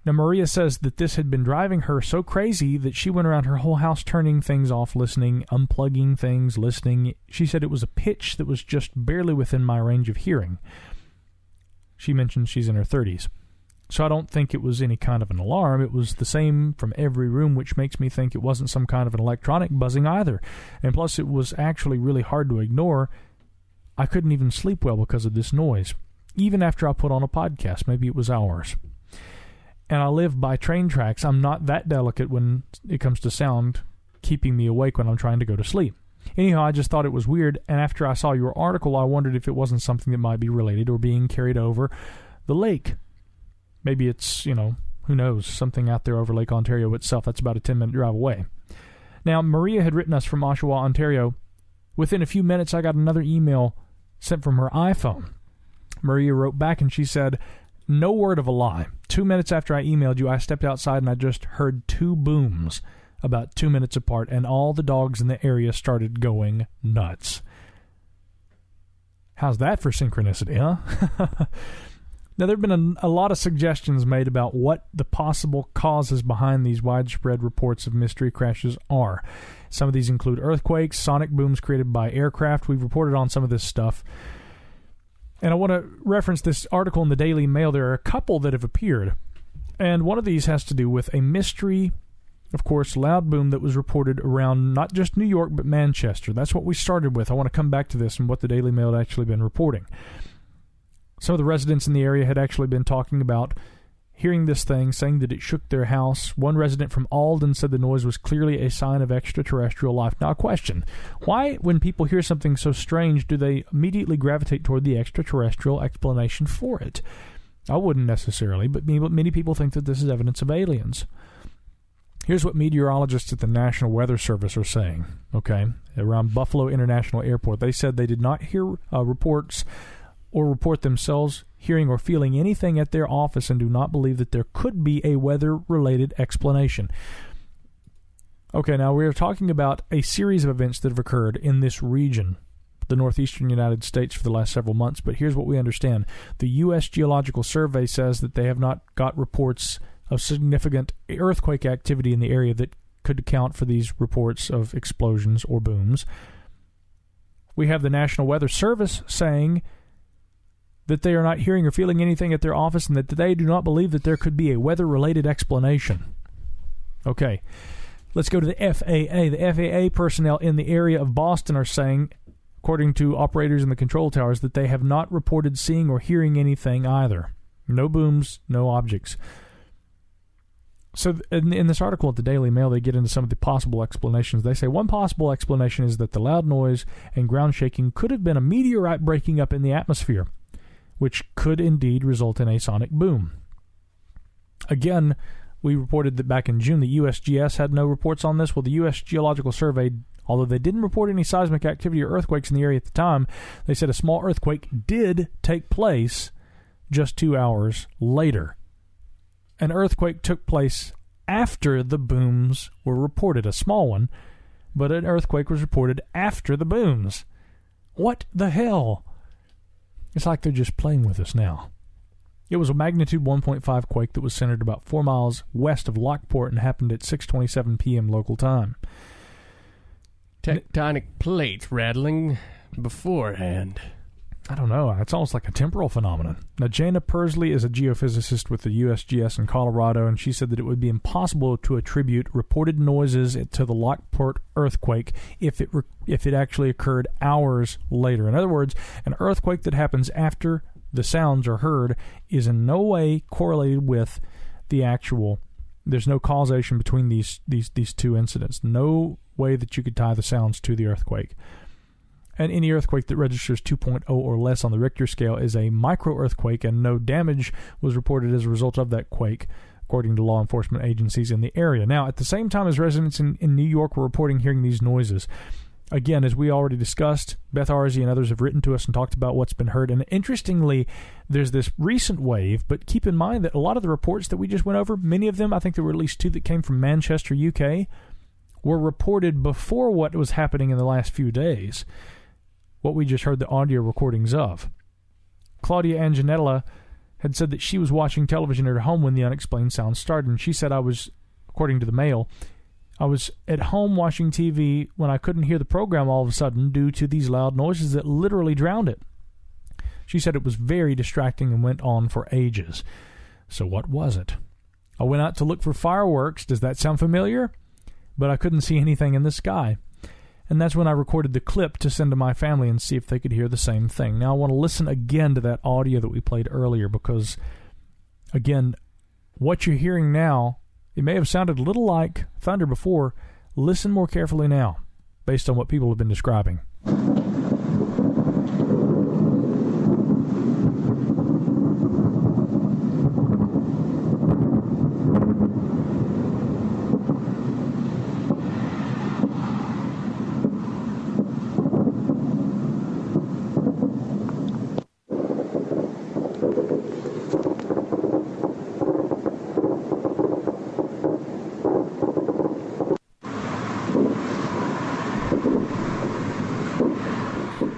B: Now, Maria says that this had been driving her so crazy that she went around her whole house turning things off, listening, unplugging things, listening. She said it was a pitch that was just barely within my range of hearing. She mentioned she's in her 30s. So I don't think it was any kind of an alarm. It was the same from every room, which makes me think it wasn't some kind of an electronic buzzing either. And plus, it was actually really hard to ignore. I couldn't even sleep well because of this noise, even after I put on a podcast. Maybe it was hours. And I live by train tracks. I'm not that delicate when it comes to sound keeping me awake when I'm trying to go to sleep. Anyhow, I just thought it was weird, and after I saw your article, I wondered if it wasn't something that might be related or being carried over the lake. Maybe it's, who knows, something out there over Lake Ontario itself. That's about a 10-minute drive away. Now, Maria had written us from Oshawa, Ontario. Within a few minutes, I got another email sent from her iPhone. Maria wrote back and she said, no word of a lie. 2 minutes after I emailed you, I stepped outside and I just heard 2 booms about 2 minutes apart, and all the dogs in the area started going nuts. How's that for synchronicity, huh? Now, there have been a lot of suggestions made about what the possible causes behind these widespread reports of mystery crashes are. Some of these include earthquakes, sonic booms created by aircraft. We've reported on some of this stuff. And I want to reference this article in the Daily Mail. There are a couple that have appeared. And one of these has to do with a mystery, of course, loud boom that was reported around not just New York, but Manchester. That's what we started with. I want to come back to this and what the Daily Mail had actually been reporting. Some of the residents in the area had actually been talking about hearing this thing, saying that it shook their house. One resident from Alden said the noise was clearly a sign of extraterrestrial life. Now, a question. Why, when people hear something so strange, do they immediately gravitate toward the extraterrestrial explanation for it? I wouldn't necessarily, but many people think that this is evidence of aliens. Here's what meteorologists at the National Weather Service are saying, okay, around Buffalo International Airport. They said they did not hear reports or report themselves hearing or feeling anything at their office and do not believe that there could be a weather-related explanation. Okay, now we are talking about a series of events that have occurred in this region, the northeastern United States, for the last several months, but here's what we understand. The U.S. Geological Survey says that they have not got reports of significant earthquake activity in the area that could account for these reports of explosions or booms. We have the National Weather Service saying that they are not hearing or feeling anything at their office and that they do not believe that there could be a weather-related explanation. Okay, let's go to the FAA. The FAA personnel in the area of Boston are saying, according to operators in the control towers, that they have not reported seeing or hearing anything either. No booms, no objects. So in this article at the Daily Mail, they get into some of the possible explanations. They say one possible explanation is that the loud noise and ground shaking could have been a meteorite breaking up in the atmosphere, which could indeed result in a sonic boom. Again, we reported that back in June, the USGS had no reports on this. Well, the U.S. Geological Survey, although they didn't report any seismic activity or earthquakes in the area at the time, they said a small earthquake did take place just 2 hours later. An earthquake took place after the booms were reported, a small one, but an earthquake was reported after the booms. What the hell? It's like they're just playing with us now. It was a magnitude 1.5 quake that was centered about 4 miles west of Lockport and happened at 6:27 p.m. local time.
D: Tectonic plates rattling beforehand.
B: I don't know. It's almost like a temporal phenomenon. Now, Jana Persley is a geophysicist with the USGS in Colorado, and she said that it would be impossible to attribute reported noises to the Lockport earthquake if it actually occurred hours later. In other words, an earthquake that happens after the sounds are heard is in no way correlated with the actual. There's no causation between these two incidents. No way that you could tie the sounds to the earthquake. And any earthquake that registers 2.0 or less on the Richter scale is a micro-earthquake, and no damage was reported as a result of that quake, according to law enforcement agencies in the area. Now, at the same time as residents in New York were reporting hearing these noises, again, as we already discussed, Beth Arzi and others have written to us and talked about what's been heard. And interestingly, there's this recent wave, but keep in mind that a lot of the reports that we just went over, many of them, I think there were at least 2 that came from Manchester, UK, were reported before what was happening in the last few days. What we just heard the audio recordings of. Claudia Anginella had said that she was watching television at her home when the unexplained sound started, and she said, according to the Mail, I was at home watching TV when I couldn't hear the program all of a sudden due to these loud noises that literally drowned it. She said it was very distracting and went on for ages. So what was it? I went out to look for fireworks. Does that sound familiar? But I couldn't see anything in the sky. And that's when I recorded the clip to send to my family and see if they could hear the same thing. Now, I want to listen again to that audio that we played earlier because, again, what you're hearing now, it may have sounded a little like thunder before. Listen more carefully now, based on what people have been describing.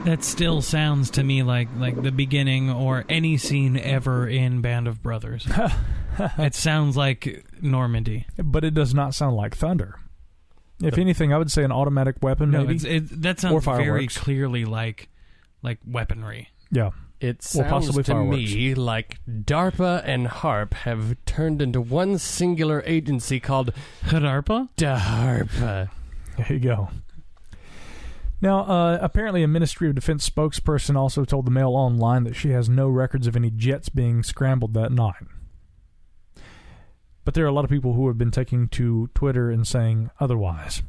C: That still sounds to me like the beginning or any scene ever in Band of Brothers. It sounds like Normandy.
B: But it does not sound like thunder. If anything, I would say an automatic weapon, maybe.
C: That sounds very clearly like weaponry.
B: Yeah.
D: It sounds to me like DARPA and HARP have turned into one singular agency called
C: DARPA?
D: DARPA.
B: There you go. Now, apparently a Ministry of Defense spokesperson also told the Mail Online that she has no records of any jets being scrambled that night. But there are a lot of people who have been taking to Twitter and saying otherwise.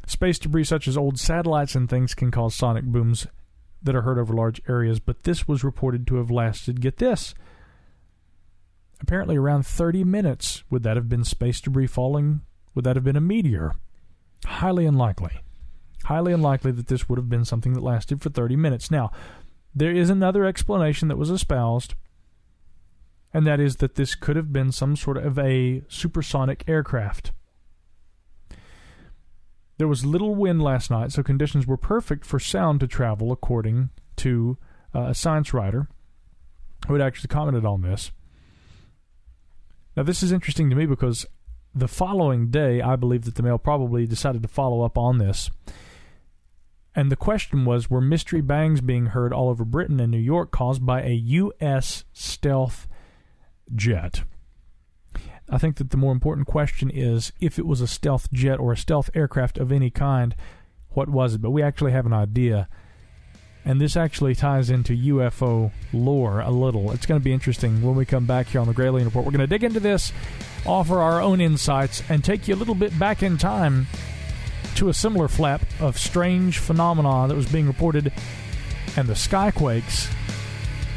B: Space debris such as old satellites and things can cause sonic booms that are heard over large areas, but this was reported to have lasted, get this, apparently around 30 minutes. Would that have been space debris falling? Would that have been a meteor? Highly unlikely. Highly unlikely that this would have been something that lasted for 30 minutes. Now, there is another explanation that was espoused, and that is that this could have been some sort of a supersonic aircraft. There was little wind last night, so conditions were perfect for sound to travel, according to a science writer who had actually commented on this. Now, this is interesting to me because the following day, I believe that the Mail probably decided to follow up on this. And the question was, were mystery bangs being heard all over Britain and New York caused by a U.S. stealth jet? I think that the more important question is, if it was a stealth jet or a stealth aircraft of any kind, what was it? But we actually have an idea. And this actually ties into UFO lore a little. It's going to be interesting when we come back here on the Gralien Report. We're going to dig into this, offer our own insights, and take you a little bit back in time to a similar flap of strange phenomena that was being reported and the skyquakes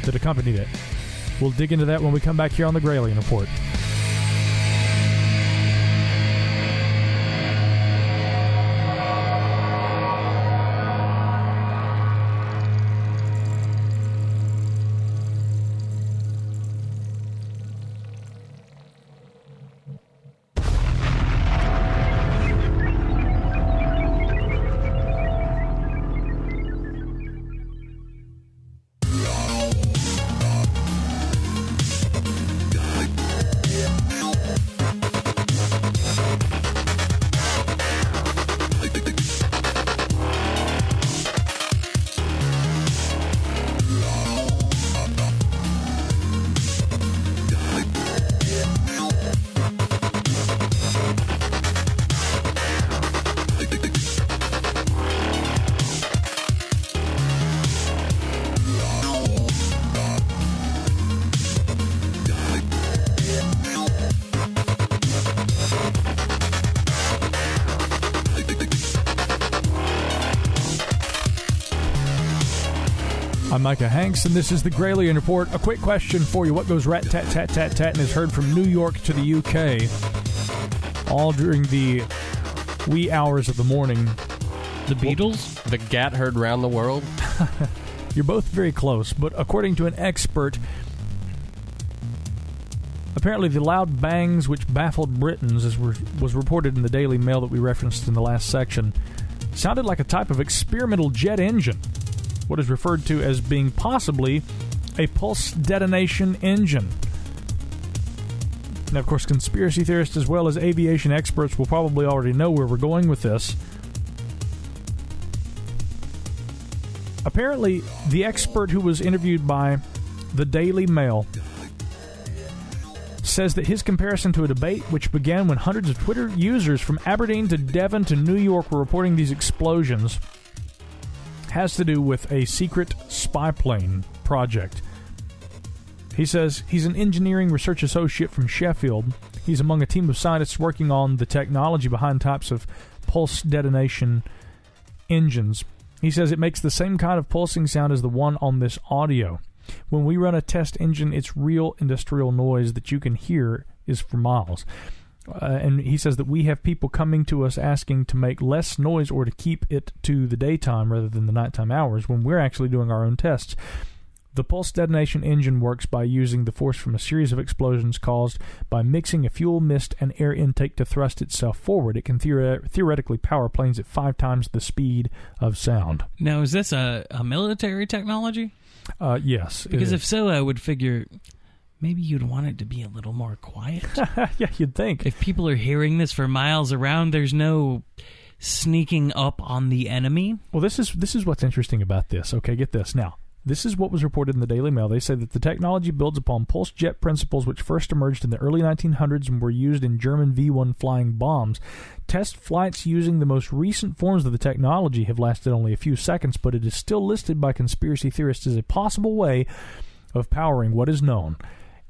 B: that accompanied it. We'll dig into that when we come back here on the Gralien Report. I'm Micah Hanks, and this is the Gralien Report. A quick question for you. What goes rat-tat-tat-tat-tat and is heard from New York to the UK, all during the wee hours of the morning?
C: The Beatles?
D: The Gat heard round the world?
B: You're both very close, but according to an expert, apparently the loud bangs which baffled Britons, as was reported in the Daily Mail that we referenced in the last section, sounded like a type of experimental jet engine, what is referred to as being possibly a pulse-detonation engine. Now, of course, conspiracy theorists as well as aviation experts will probably already know where we're going with this. Apparently, the expert who was interviewed by the Daily Mail says that his comparison to a debate which began when hundreds of Twitter users from Aberdeen to Devon to New York were reporting these explosions has to do with a secret spy plane project. He says he's an engineering research associate from Sheffield. He's among a team of scientists working on the technology behind types of pulse detonation engines. He says it makes the same kind of pulsing sound as the one on this audio. When we run a test engine, it's real industrial noise that you can hear is for miles. And he says that we have people coming to us asking to make less noise or to keep it to the daytime rather than the nighttime hours when we're actually doing our own tests. The pulse detonation engine works by using the force from a series of explosions caused by mixing a fuel mist and air intake to thrust itself forward. It can theoretically power planes at 5 times the speed of sound.
C: Now, is this a military technology?
B: Yes.
C: Because if so, I would figure maybe you'd want it to be a little more quiet.
B: Yeah, you'd think.
C: If people are hearing this for miles around, there's no sneaking up on the enemy.
B: Well, this is what's interesting about this. Okay, get this. Now, this is what was reported in the Daily Mail. They say that the technology builds upon pulse jet principles which first emerged in the early 1900s and were used in German V-1 flying bombs. Test flights using the most recent forms of the technology have lasted only a few seconds, but it is still listed by conspiracy theorists as a possible way of powering what is known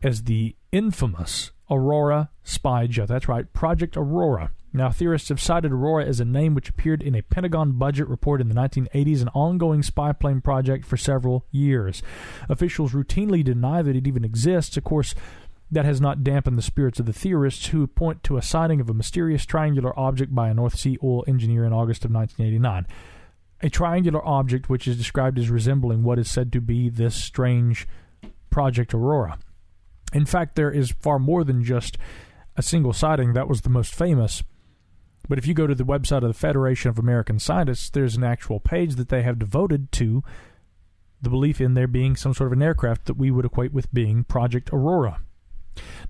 B: as the infamous Aurora spy jet. That's right, Project Aurora. Now, theorists have cited Aurora as a name which appeared in a Pentagon budget report in the 1980s, an ongoing spy plane project for several years. Officials routinely deny that it even exists. Of course, that has not dampened the spirits of the theorists who point to a sighting of a mysterious triangular object by a North Sea oil engineer in August of 1989. A triangular object which is described as resembling what is said to be this strange Project Aurora. In fact, there is far more than just a single sighting. That was the most famous. But if you go to the website of the Federation of American Scientists, there's an actual page that they have devoted to the belief in there being some sort of an aircraft that we would equate with being Project Aurora.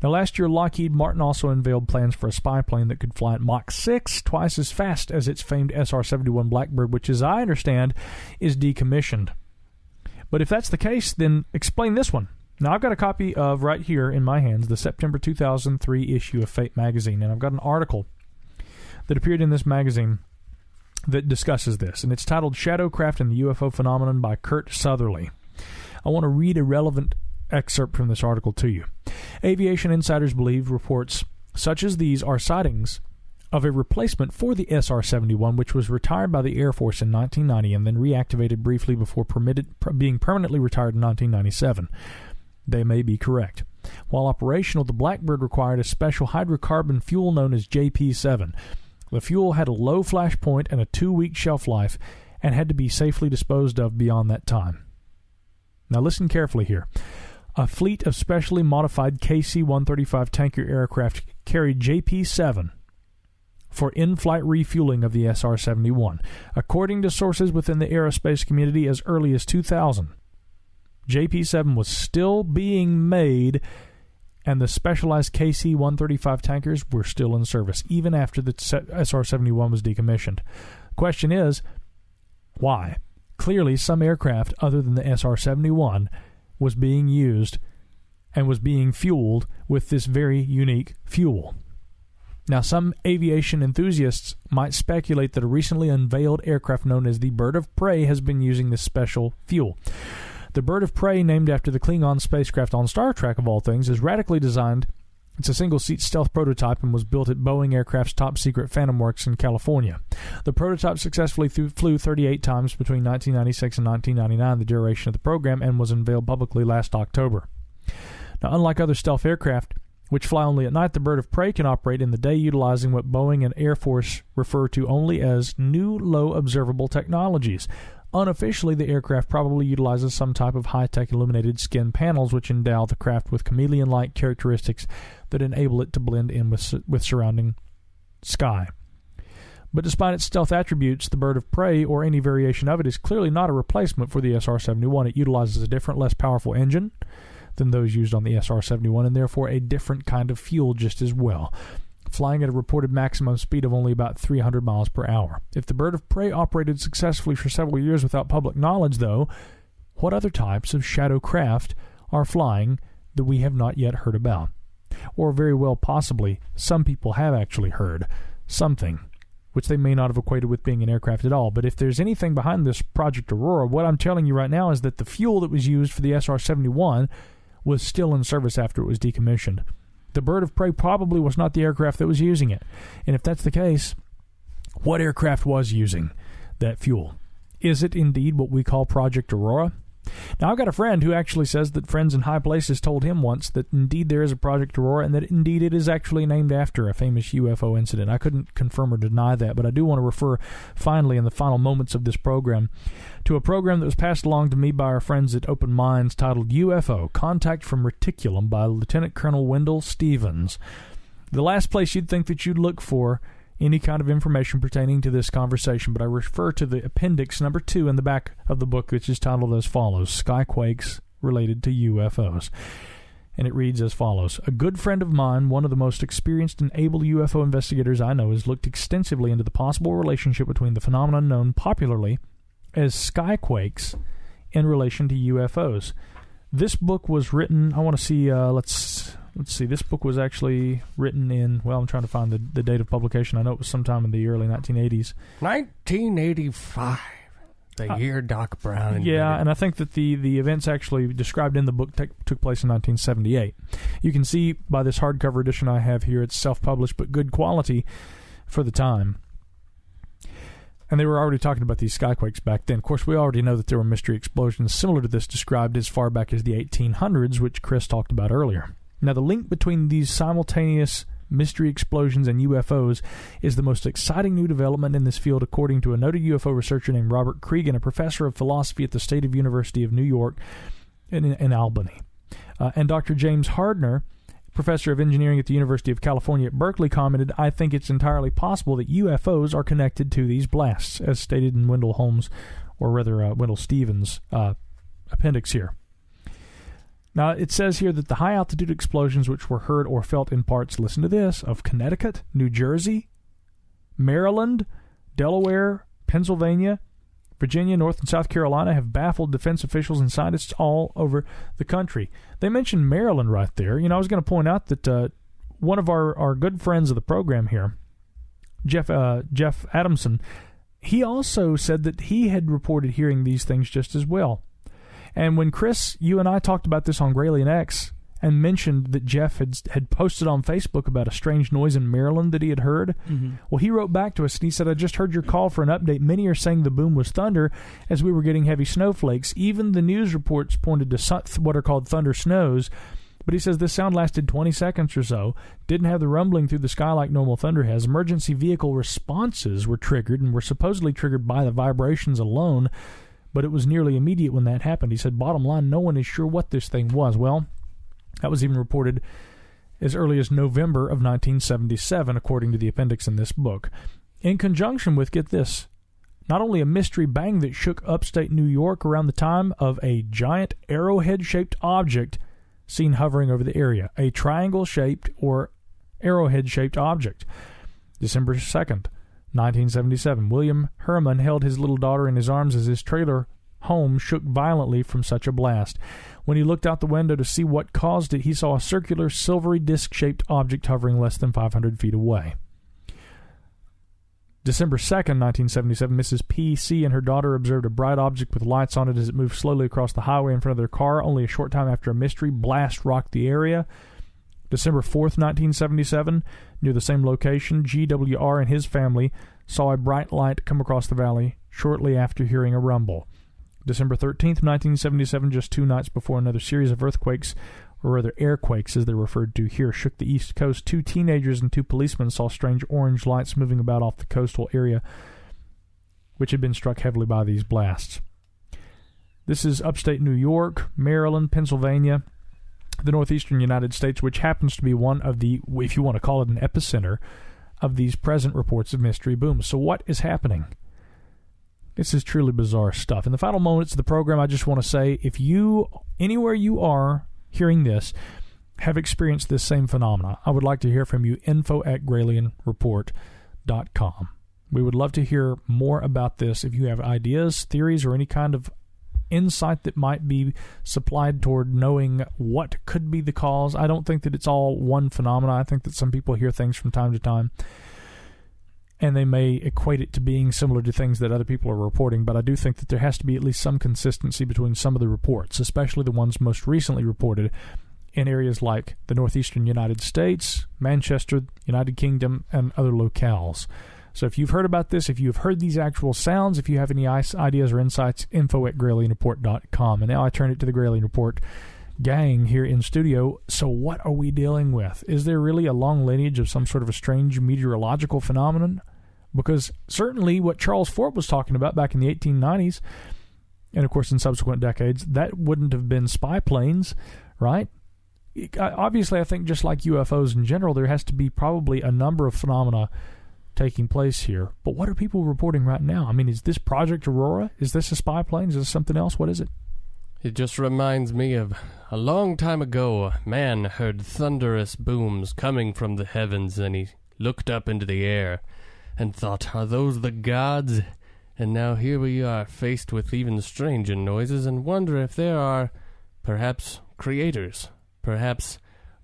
B: Now, last year, Lockheed Martin also unveiled plans for a spy plane that could fly at Mach 6, twice as fast as its famed SR-71 Blackbird, which, as I understand, is decommissioned. But if that's the case, then explain this one. Now, I've got a copy of, right here in my hands, the September 2003 issue of Fate magazine, and I've got an article that appeared in this magazine that discusses this, and it's titled Shadowcraft and the UFO Phenomenon by Kurt Southerly. I want to read a relevant excerpt from this article to you. Aviation insiders believe reports such as these are sightings of a replacement for the SR-71, which was retired by the Air Force in 1990 and then reactivated briefly before being permanently retired in 1997. They may be correct. While operational, the Blackbird required a special hydrocarbon fuel known as JP-7. The fuel had a low flash point and a 2-week shelf life and had to be safely disposed of beyond that time. Now listen carefully here. A fleet of specially modified KC-135 tanker aircraft carried JP-7 for in-flight refueling of the SR-71. According to sources within the aerospace community, as early as 2000, JP-7 was still being made, and the specialized KC-135 tankers were still in service, even after the SR-71 was decommissioned. Question is, why? Clearly, some aircraft other than the SR-71 was being used and was being fueled with this very unique fuel. Now, some aviation enthusiasts might speculate that a recently unveiled aircraft known as the Bird of Prey has been using this special fuel. The Bird of Prey, named after the Klingon spacecraft on Star Trek of all things, is radically designed It's a single-seat stealth prototype and was built at Boeing Aircraft's top-secret Phantom Works in California. The prototype successfully flew 38 times between 1996 and 1999, the duration of the program, and was unveiled publicly last October. Now, unlike other stealth aircraft, which fly only at night, the bird of prey can operate in the day utilizing what Boeing and Air Force refer to only as new low observable technologies. Unofficially, the aircraft probably utilizes some type of high-tech illuminated skin panels which endow the craft with chameleon-like characteristics that enable it to blend in with surrounding sky. But despite its stealth attributes, the bird of prey, or any variation of it, is clearly not a replacement for the SR-71. It utilizes a different, less powerful engine than those used on the SR-71, and therefore a different kind of fuel just as well, flying at a reported maximum speed of only about 300 miles per hour. If the bird of prey operated successfully for several years without public knowledge, though, what other types of shadow craft are flying that we have not yet heard about? Or very well possibly, some people have actually heard something which they may not have equated with being an aircraft at all. But if there's anything behind this Project Aurora, what I'm telling you right now is that the fuel that was used for the SR-71 was still in service after it was decommissioned. The bird of prey probably was not the aircraft that was using it. And if that's the case, what aircraft was using that fuel? Is it indeed what we call Project Aurora? Now, I've got a friend who actually says that friends in high places told him once that indeed there is a Project Aurora and that indeed it is actually named after a famous UFO incident. I couldn't confirm or deny that, but I do want to refer finally in the final moments of this program to a program that was passed along to me by our friends at Open Minds titled UFO, Contact from Reticulum by Lieutenant Colonel Wendell Stevens. The last place you'd think that you'd look for any kind of information pertaining to this conversation, but I refer to the appendix number 2 in the back of the book, which is titled as follows, Skyquakes Related to UFOs. And it reads as follows. A good friend of mine, one of the most experienced and able UFO investigators I know, has looked extensively into the possible relationship between the phenomenon known popularly as skyquakes in relation to UFOs. This book was written, I want to see, let's see, this book was actually written in, well, I'm trying to find the date of publication. I know it was sometime in the early 1980s.
D: 1985, the year Doc Brown.
B: Yeah, and I think that the events actually described in the book took place in 1978. You can see by this hardcover edition I have here, it's self-published, but good quality for the time. And they were already talking about these skyquakes back then. Of course, we already know that there were mystery explosions similar to this described as far back as the 1800s, which Chris talked about earlier. Now, the link between these simultaneous mystery explosions and UFOs is the most exciting new development in this field, according to a noted UFO researcher named Robert Cregan, a professor of philosophy at the State University of New York in Albany. And Dr. James Hardner, professor of engineering at the University of California at Berkeley, commented, I think it's entirely possible that UFOs are connected to these blasts, as stated in Wendell Stevens' appendix here. Now, it says here that the high-altitude explosions which were heard or felt in parts, listen to this, of Connecticut, New Jersey, Maryland, Delaware, Pennsylvania, Virginia, North and South Carolina have baffled defense officials and scientists all over the country. They mentioned Maryland right there. You know, I was going to point out that one of our good friends of the program here, Jeff Adamson, he also said that he had reported hearing these things just as well. And when Chris, you and I talked about this on Gralien X and mentioned that Jeff had posted on Facebook about a strange noise in Maryland that he had heard, well, he wrote back to us and he said, I just heard your call for an update. Many are saying the boom was thunder as we were getting heavy snowflakes. Even the news reports pointed to what are called thunder snows. But he says this sound lasted 20 seconds or so, didn't have the rumbling through the sky like normal thunder has. Emergency vehicle responses were triggered and were supposedly triggered by the vibrations alone, but it was nearly immediate when that happened. He said, bottom line, no one is sure what this thing was. Well, that was even reported as early as November of 1977, according to the appendix in this book. In conjunction with, get this, not only a mystery bang that shook upstate New York around the time of a giant arrowhead-shaped object seen hovering over the area, a triangle-shaped or arrowhead-shaped object. December 2nd. 1977, William Herman held his little daughter in his arms as his trailer home shook violently from such a blast. When he looked out the window to see what caused it, he saw a circular, silvery disc-shaped object hovering less than 500 feet away. December 2nd, 1977, Mrs. P.C. and her daughter observed a bright object with lights on it as it moved slowly across the highway in front of their car. Only a short time after a mystery blast rocked the area. December 4th, 1977, near the same location, GWR and his family saw a bright light come across the valley shortly after hearing a rumble. December 13th, 1977, just 2 nights before another series of earthquakes, or rather airquakes as they're referred to here, shook the East Coast. 2 teenagers and 2 policemen saw strange orange lights moving about off the coastal area, which had been struck heavily by these blasts. This is upstate New York, Maryland, Pennsylvania, the northeastern United States, which happens to be one of the, if you want to call it an epicenter, of these present reports of mystery booms. So what is happening? This is truly bizarre stuff. In the final moments of the program, I just want to say, if you, anywhere you are hearing this, have experienced this same phenomena, I would like to hear from you, info@GralienReport.com. We would love to hear more about this. If you have ideas, theories, or any kind of insight that might be supplied toward knowing what could be the cause. I don't think that it's all one phenomena. I think that some people hear things from time to time, and they may equate it to being similar to things that other people are reporting, but I do think that there has to be at least some consistency between some of the reports, especially the ones most recently reported in areas like the northeastern United States, Manchester, United Kingdom, and other locales. So if you've heard about this, if you've heard these actual sounds, if you have any ideas or insights, info@GralienReport.com. And now I turn it to the Gralien Report gang here in studio. So what are we dealing with? Is there really a long lineage of some sort of a strange meteorological phenomenon? Because certainly what Charles Fort was talking about back in the 1890s, and of course in subsequent decades, that wouldn't have been spy planes, right? Obviously, I think just like UFOs in general, there has to be probably a number of phenomena taking place here. But what are people reporting right now? I mean, is this Project Aurora? Is this a spy plane? Is this something else? What is it?
D: It just reminds me of a long time ago, a man heard thunderous booms coming from the heavens, and he looked up into the air and thought, are those the gods? And now here we are, faced with even stranger noises, and wonder if there are perhaps creators, perhaps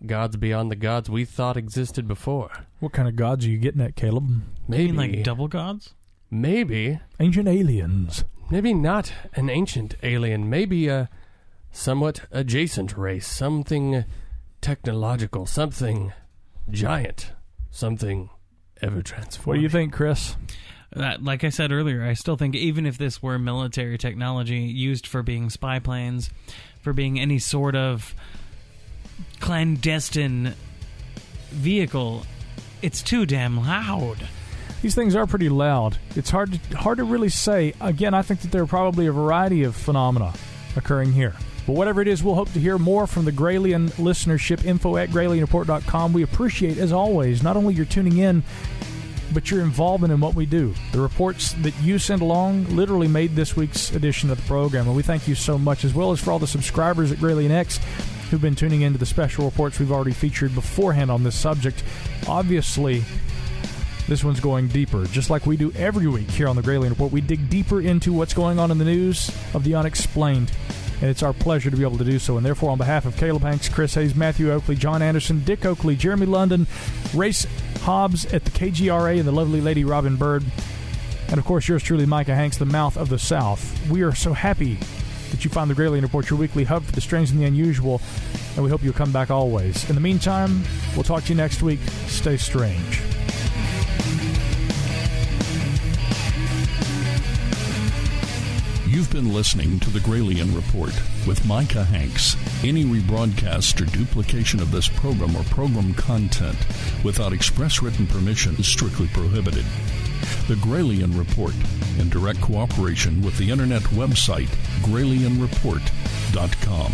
D: gods beyond the gods we thought existed before.
B: What kind of gods are you getting at, Caleb?
D: Maybe.
C: You mean like double gods?
D: Maybe.
B: Ancient aliens.
D: Maybe not an ancient alien. Maybe a somewhat adjacent race. Something technological. Something giant. Something ever-transforming.
B: What do you think, Chris?
C: Like I said earlier, I still think even if this were military technology used for being spy planes, for being any sort of clandestine vehicle, it's too damn loud.
B: These things are pretty loud. It's hard to really say. Again, I think that there are probably a variety of phenomena occurring here. But whatever it is, we'll hope to hear more from the Gralien listenership. info@GralienReport.com. We appreciate, as always, not only your tuning in, but your involvement in what we do. The reports that you send along literally made this week's edition of the program, and we thank you so much, as well as for all the subscribers at Gralien X who've been tuning into the special reports we've already featured beforehand on this subject. Obviously, this one's going deeper, just like we do every week here on the Gralien Report. We dig deeper into what's going on in the news of the unexplained, and it's our pleasure to be able to do so. And therefore, on behalf of Caleb Hanks, Chris Hayes, Matthew Oakley, John Anderson, Dick Oakley, Jeremy London, Race Hobbs at the KGRA, and the lovely lady Robin Bird, and of course yours truly, Micah Hanks, the mouth of the South, we are so happy that you find the Gralien Report your weekly hub for the strange and the unusual, and we hope you'll come back always. In the meantime, we'll talk to you next week. Stay strange.
A: You've been listening to the Gralien Report with Micah Hanks. Any rebroadcast or duplication of this program or program content without express written permission is strictly prohibited. The Gralien Report, in direct cooperation with the internet website GralienReport.com.